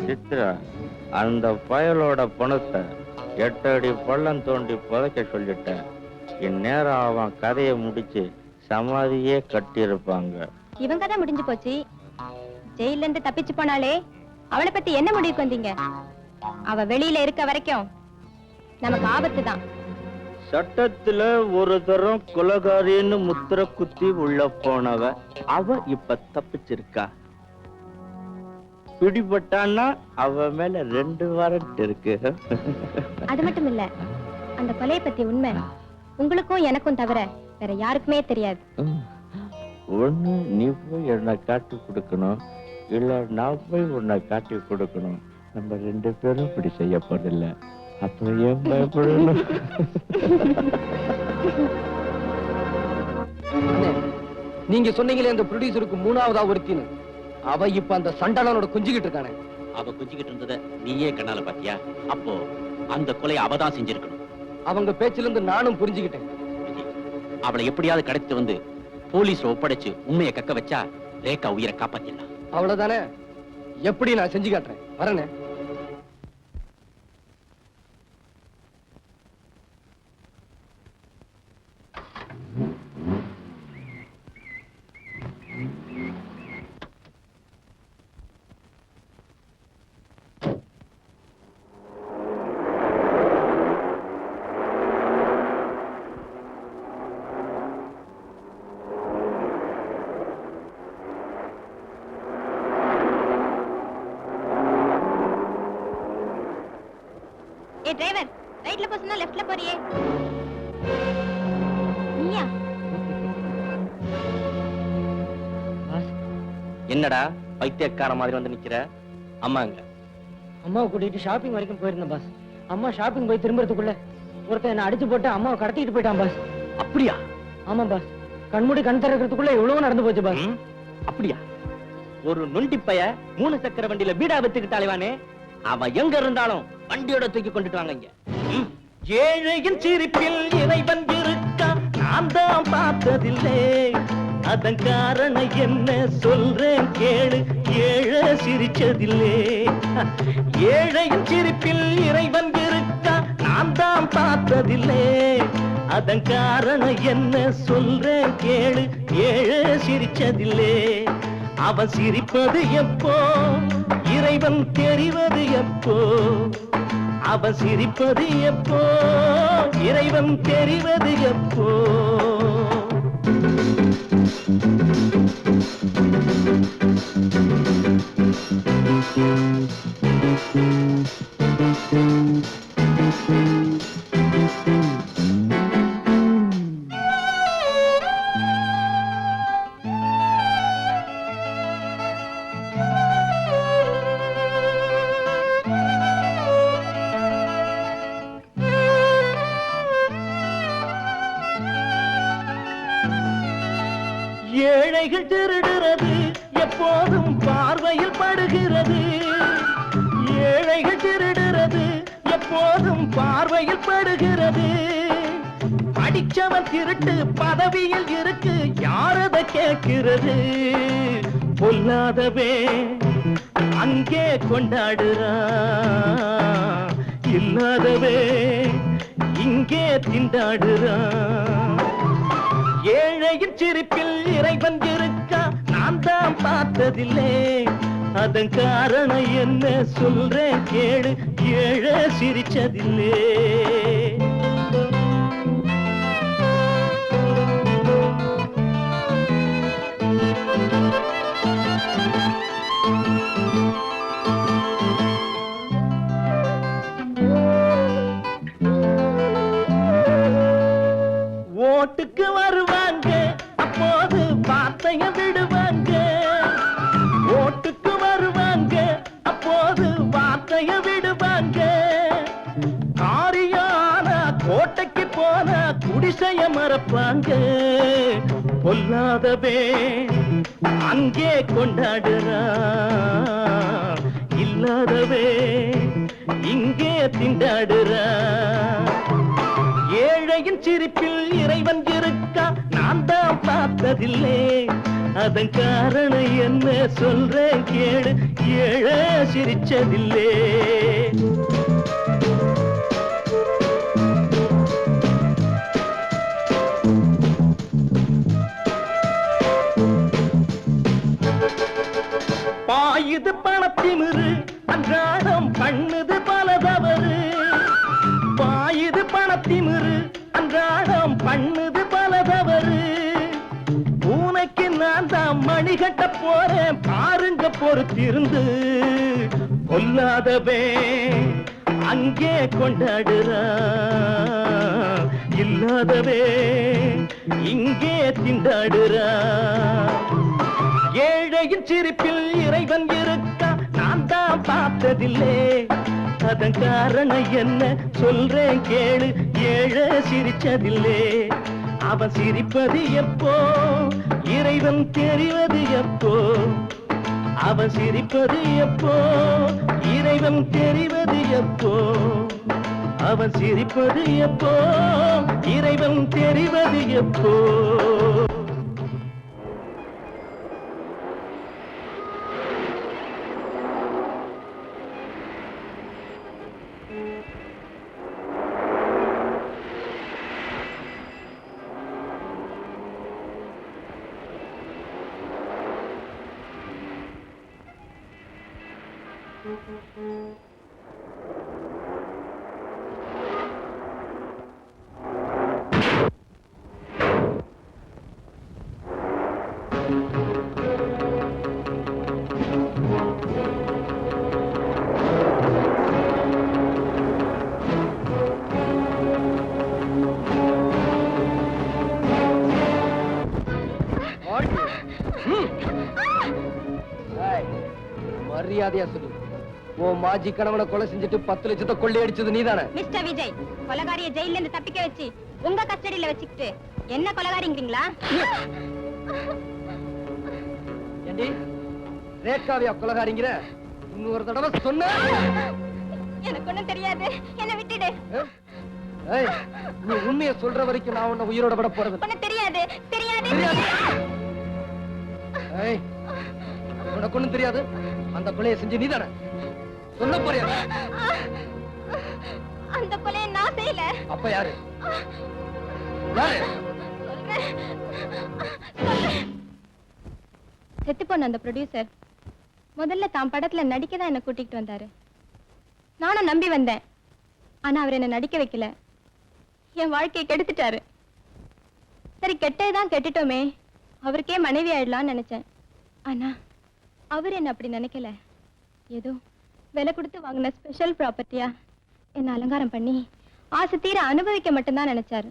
சித்ரா, அந்த பயலோட பணத்தை 8 அடி பள்ளம் தோண்டி புதைக்க சொல்லிட்டேன். இந்நேரம் அவன் கதையை முடிச்சு சமாதியே கட்டியிருப்பாங்க. இவன் கதை முடிஞ்சு போச்சு. ஜெயில இருந்து தப்பிச்சு போனாலே அவளை பத்தி என்ன முடிவுக்கு வந்தீங்க? அவ வெளியில இருக்க வரைக்கும் நமக்கு ஆபத்து தான். சட்டத்துல ஒரு தரம் கொலகாரின்னு முத்திர குத்தி உள்ள போனவ அவ இப்ப தப்பிச்சிருக்கா. பிடிபட்டான்னா அவ மேல 2 வாரண்ட் இருக்கு. அது மட்டும் இல்ல, அந்த கொலையை பத்தி உண்மை உங்களுக்கும் எனக்கும் தவிர வேற யாருக்குமே தெரியாது. ஒண்ணு நீ போய் என்னை காட்டி கொடுக்கணும், இல்ல நான் போய் உன்னை காட்டி கொடுக்கணும். நம்ம 2 பேரும் இப்படி செய்ய போறதில்ல. அப்புறம் ஏன் பயப்படணும்? நீங்க சொன்னீங்களே அந்த ப்ரொடியூசருக்கு 3ஆவதா ஒருத்தின்னு, அவ இப்ப அந்த சண்டாளனோட குஞ்சிக்கிட்டு இருக்கானே. அவ குஞ்சிக்கிட்டு இருந்தத நீயே கண்ணால பாத்தியா? அப்போ அந்த கொலை அவதான் செஞ்சிருக்கணும். அவங்க பேச்சில இருந்து நானும் புரிஞ்சுக்கிட்டேன். அவளை எப்படியாவது கடத்திட்டு வந்து போலீஸ்ல ஒப்படைச்சு உண்மையை கக்க வச்சா ரேகா உயிரை காப்பாத்திடலாம். அவ்வளவுதானே? எப்படி நான் செஞ்சு காட்டுறேன். வரேனே. ஏ டிரைவர், ரைட்ல போ சொன்னா லெஃப்ட்ல போறியே. நீயா? என்னடா பைத்தியக்கார மாதிரி வந்து நிக்கிற? அம்மாங்க அம்மாவை கூட்டிட்டு ஷாப்பிங் வரைக்கும் போயிருந்தேன் பாஸ். அம்மா ஷாப்பிங் போய் திரும்புறதுக்குள்ள ஒருத்தன் என்ன அடிச்சு போட்டு அம்மாவை கடத்திட்டு போயிட்டான் பாஸ். அப்படியா? ஆமா பாஸ். கண்மூடி கண் திறக்கிறதுக்குள்ள எவ்வளவு நடந்து போச்சு பாஸ். அப்படியா? ஒரு நொண்டி பைய 3 சக்கர வண்டியில பீடா வித்துக்கிட்டு அலைவானே, அவன் எங்க இருந்தாலும் வண்டியோட தூக்கி கொண்டுட்டு வாங்க இங்க. ஏழையின் சிரிப்பில் இறைவன் இருக்கா, நான் தான் பார்த்ததில்லை. அதன் காரணம் என்ன சொல்றேன் கேளு, ஏழை சிரிச்சதில்லை. ஏழையின் சிரிப்பில் இறைவன் இருக்கா, நான் தான் பார்த்ததில்லை. அதன் காரணம் என்ன சொல்றேன் கேளு, ஏழை சிரிச்சதில்லை. அவன் சிரிப்பது எப்போ, இறைவன் தெரிவது எப்போ. அவன் சிரிப்பது எப்போ, இறைவன் தெரிவது எப்போ. ஏழைகள் திருடுறது எப்போதும் பார்வையில் படுகிறது. ஏழைகள் திருடுறது எப்போதும் பார்வையில் படுகிறது. படிச்சவன் திருட்டு பதவியில் இருக்கு, யாரத கேட்கிறது. பொல்லாதவே அங்கே கொண்டாடுறான், இல்லாதவே இங்கே திண்டாடுறான். ஏழையின் சிரிப்பில் இறைவன் இருக்கா, நான் தான் பார்த்ததில்லை. அதன் காரணம் என்ன சொல்றேன் கேளு, ஏழை சிரிச்சதில்லை. ஓட்டுக்கு வருவாங்க, அப்போது வார்த்தைய விடுவாங்க. ஓட்டுக்கு வருவாங்க, அப்போது வார்த்தைய விடுவாங்க. மறப்பாங்க பொல்லாதவே அங்கே கொண்டாடுறா இல்லாதவே இங்கே திண்டாடுறா ஏழையின் சிரிப்பில் இறைவன் இருக்கா நான் தான் பார்த்ததில்லை அதன் காரணம் என்ன சொல்றேன் கேளு ஏழை சிரிச்சதில்லை பாயுது பணத்திமிரு அன்றாடம் பண்ணுது பல தவறு பாயுது பணத்திமிரு அன்றாடம் பண்ணுது பல தவறு பூனைக்கு நான் தான் மணி கட்ட போறேன் பாருங்க பொறுத்திருந்து கொல்லாதவே அங்கே கொண்டாடுறா இல்லாதவே இங்கே திண்டாடுறா ஏழையின் சிரிப்பில் இறைவன் இருக்கா நான் தான் பார்த்ததில்லை அதன் காரணம் என்ன சொல்றேன் கேளு ஏழை சிரிச்சதில்லை அவன் சிரிப்பது எப்போ இறைவன் தெரிவது எப்போ அவன் சிரிப்பது எப்போ இறைவன் தெரிவது எப்போ அவன் சிரிப்பது எப்போ இறைவன் தெரிவது எப்போ மரியாதையா சொல்லு உன் மாஜி கணவனை கொலை செஞ்சுட்டு 10 லட்சத்தை கொள்ளையடிச்சது நீதானே? மிஸ்டர் விஜய், கொலகாரிய ஜெயில இருந்து தப்பிக்க வச்சு உங்க கஸ்டடியில வச்சுக்கிட்டு என்ன கொலகாரிங்கிறீங்களா? ஏண்டி ரேகாவியா கொலகாரிங்கிற? இன்னொரு தடவை சொன்ன எனக்கு ஒண்ணும் தெரியாது, என்ன விட்டுடு. ஏய், நீ உண்மையை சொல்ற வரைக்கும் நான் உன்னை உயிரோட விட போறது ஒண்ணும் தெரியாது தெரியாது. ஏய், உனக்கு ஒண்ணும் தெரியாது. அந்த கொலையை செஞ்சு நீதானே? சொல்ல போறியா? அந்த கொலையை நான் செய்யல. அப்ப யாரு? யாரு? செத்து போன அந்த ப்ரொடியூசர் முதல்ல தான் படத்துல நடிக்க தான் என்ன கூட்டிட்டு வந்தாரு. நானும் நம்பி வந்தேன். ஆனா அவர் என்ன நடிக்க வைக்கல, என் வாழ்க்கையை கெடுத்துட்டாரு. சரி, கெட்டதுதான் கெட்டுட்டோமே, அவருக்கே மனைவி ஆயிடலாம்னு நினைச்சேன். ஆனா அவர் என்ன அப்படி நினைக்கல. ஏதோ விலை கொடுத்து வாங்கின ஸ்பெஷல் ப்ராப்பர்ட்டியா என்ன அலங்காரம் பண்ணி ஆசை தீர அனுபவிக்க மட்டும்தான் நினைச்சாரு.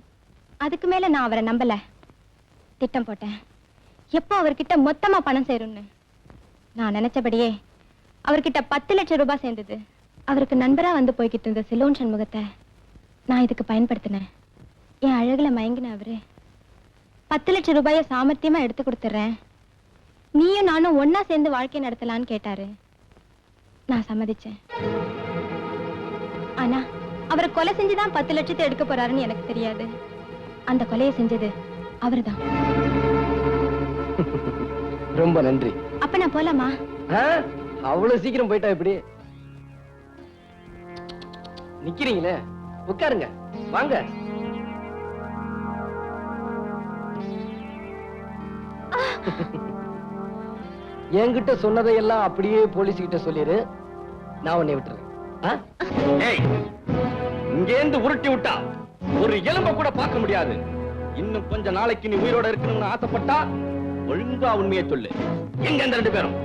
அதுக்கு மேல நான் அவரை நம்பல. திட்டம் போட்டேன், எப்போ அவர்கிட்ட மொத்தமா பணம் சேரும்னு. நான் நினைச்சபடியே அவர்கிட்ட 10 லட்சம் ரூபாய் சேர்ந்தது. அவருக்கு நண்பரா வந்து போய்கிட்டு இருந்த சிலோன் சண்முகத்தை நான் இதுக்கு பயன்படுத்தினேன். என் அழகுல மயங்கின அவரு 10 லட்சம் ரூபாயை சாமர்த்தியமா எடுத்து கொடுத்துறேன், நீயும் நானும் ஒன்னா சேர்ந்து வாழ்க்கை நடத்தலான்னு கேட்டாரு. நான் சம்மதிச்சேன். ஆனா அவரை கொலை செஞ்சுதான் 10 லட்சத்தை எடுக்க போறாருன்னு எனக்கு தெரியாது. அந்த கொலையை செஞ்சது அவர்தான். ரொம்ப நன்றி. அப்ப நான் போலாமா? அவ்வளவு சீக்கிரம் போயிட்டா எப்படி? நிக்கிறீங்களே, உட்காருங்க, வாங்க. என்கிட்ட சொன்னதையெல்லாம் அப்படியே போலீஸ் கிட்ட சொல்லிரு, நான் உன்னை விட்டுறேன். இங்கேந்து உருட்டி விட்டா ஒரு எலும்ப கூட பார்க்க முடியாது. இன்னும் கொஞ்ச நாளைக்கு நீ உயிரோட இருக்கணும்னு ஆசைப்பட்டா ஒழுங்கா உண்மையை சொல்லு. எங்க இந்த 2 பேரும்?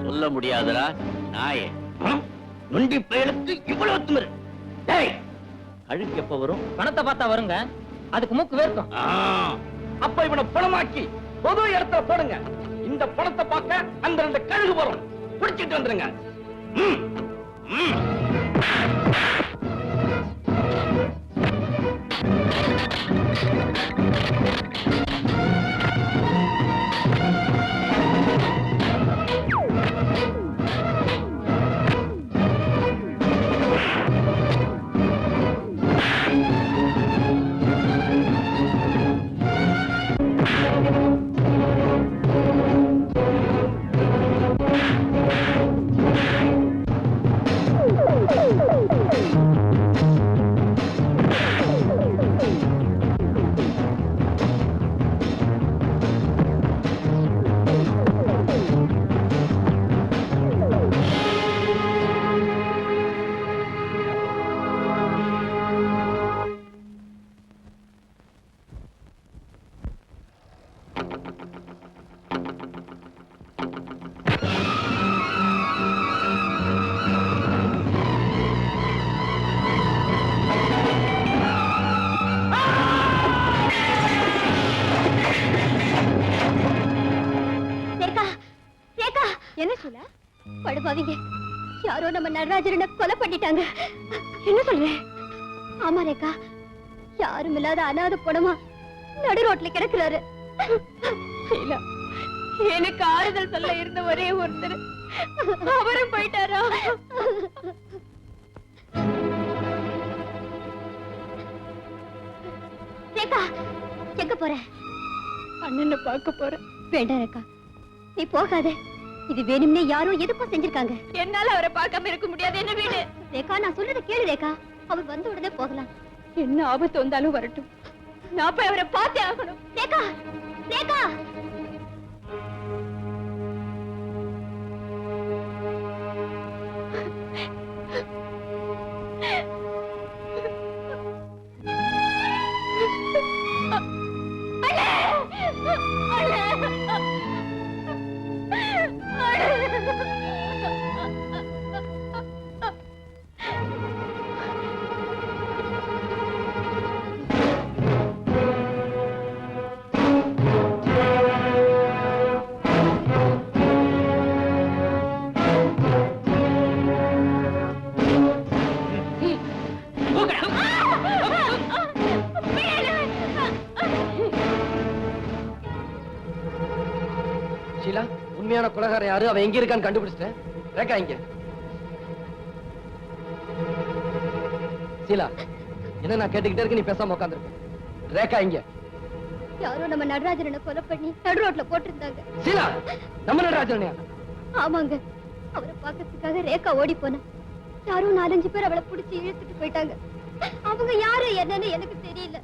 சொல்ல முடியாதுடா நாயே. நொண்டி பயலுக்கு இவ்வளவு திமிரு. டேய், அழுக்கு எப்ப வரும்? பணத்தை பார்த்தா வருங்க, அதுக்கு மூக்கு வேர்க்கும். அப்ப இவனை பணமாக்கி பொது இடத்துல போடுங்க. இந்த பணத்தை பார்க்க அந்த 2 கழுகு வரும். பிடிச்சிட்டு வந்துருங்க. என்ன சொல்ல? படுபாவிங்க, யாரோ நம்ம நடராஜரனை கொலை பண்ணிட்டாங்க. என்ன சொல்ற? ஆமா ரேகா, யாரும் இல்லாத அனாதை பணமா நடு ரோட்ல கிடக்குறாரு. எனக்கு ஆறுதல் சொல்ல இருந்த ஒரே ஒருத்தர் அவரும் போயிட்டாரா? ரேகா, எங்க போற? அண்ணனை பார்க்க போறேன். வேண்டாம் ரேகா, நீ போகாத. இது வேணும்னே யாரோ எதுக்கும் செஞ்சிருக்காங்க. என்னால அவரை பார்க்காம இருக்க முடியாது. என்ன வீடு ரேகா, நான் சொல்றத கேளு ரேகா. அவர் வந்த உடனே போகலாம். என்ன ஆபத்து வந்தாலும் வரட்டும், நான் போய் அவரை பார்த்தே ஆகணும். ரேகா, ரேகா. ஷீலா, உண்மையான கொலைகாரன் யாரு? அவன் எங்க இருக்கான்னு கண்டுபிடிச்சிட்டேன். ரேகா இங்க. ஷீலா, என்ன நான் கேட்டுக்கிட்டே இருக்கு, நீ பேசாம உட்காந்துருக்க. ரேகா இங்க. யாரோ நம்ம நடராஜரனை கொலை பண்ணி நடு ரோட்ல போட்டிருந்தாங்க. ஷீலா, நம்ம நடராஜனையா? ஆமாங்க, அவரை பார்க்கறதுக்காக ரேகா ஓடி போனா யாரோ 4-5 பேர் அவளை புடிச்சு இழுத்துட்டு போயிட்டாங்க. அவங்க யாரு என்னன்னு எனக்கு தெரியல.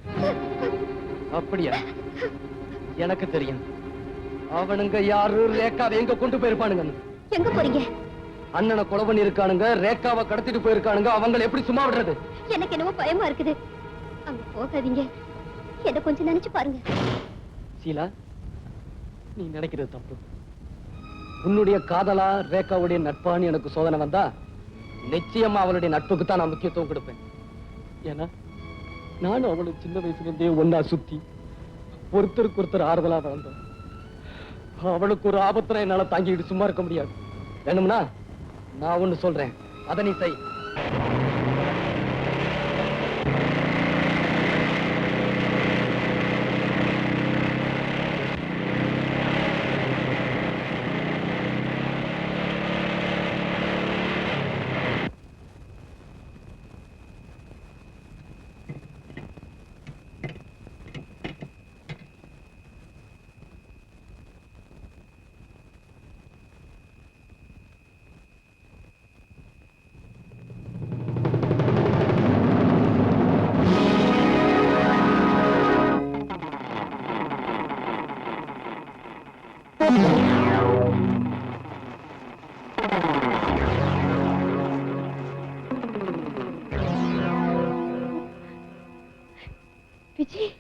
அப்படியா? எனக்கு தெரியும். அவனுங்க யாரு, ரேகாவை எங்க கொண்டு போயிருப்பானுங்க. எங்க போறீங்க? அண்ணனை கொலை பண்ணி இருக்கானுங்க, ரேகாவை கடத்திட்டு போயிருக்கானுங்க. அவங்களை எப்படி சும்மா விடுறது? எனக்கு என்னமோ பயமா இருக்குது. அங்க போகாதீங்க, எதை கொஞ்சம் நினைச்சு பாருங்க. ஷீலா, நீ நினைக்கிறது தப்பு. உன்னுடைய காதலா ரேகாவுடைய நட்பான்னு எனக்கு சோதனை வந்தா நிச்சயமா அவளுடைய நட்புக்கு தான் நான் முக்கியத்துவம் கொடுப்பேன். ஏன்னா நானும் அவளும் சின்ன வயசுல இருந்தே ஒன்னா சுத்தி ஒருத்தருக்கு ஒருத்தர் ஆறுதலா வளர்ந்தோம். அவளுக்கு ஒரு ஆபத்துல என்னால தாங்கிட்டு சும்மா இருக்க முடியாது. வேணும்னா நான் ஒண்ணு சொல்றேன், அதை நீ செய். விஜய்,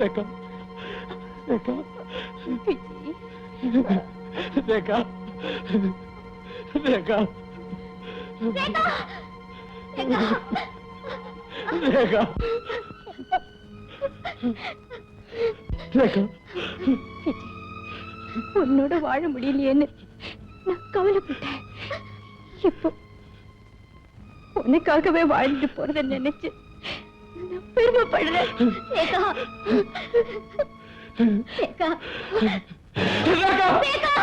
ரேகா ரேகா ரேகா ரேகா ரேகா ரேகா உன்னோட வாழ முடியலையேன்னு நான் கவலைப்பட்டேன். இப்போ உனக்காகவே வாழ்ந்துட்டு போறத நினைச்சு நான் பெருமைப்படுறேன். ரேகா ரேகா ரேகா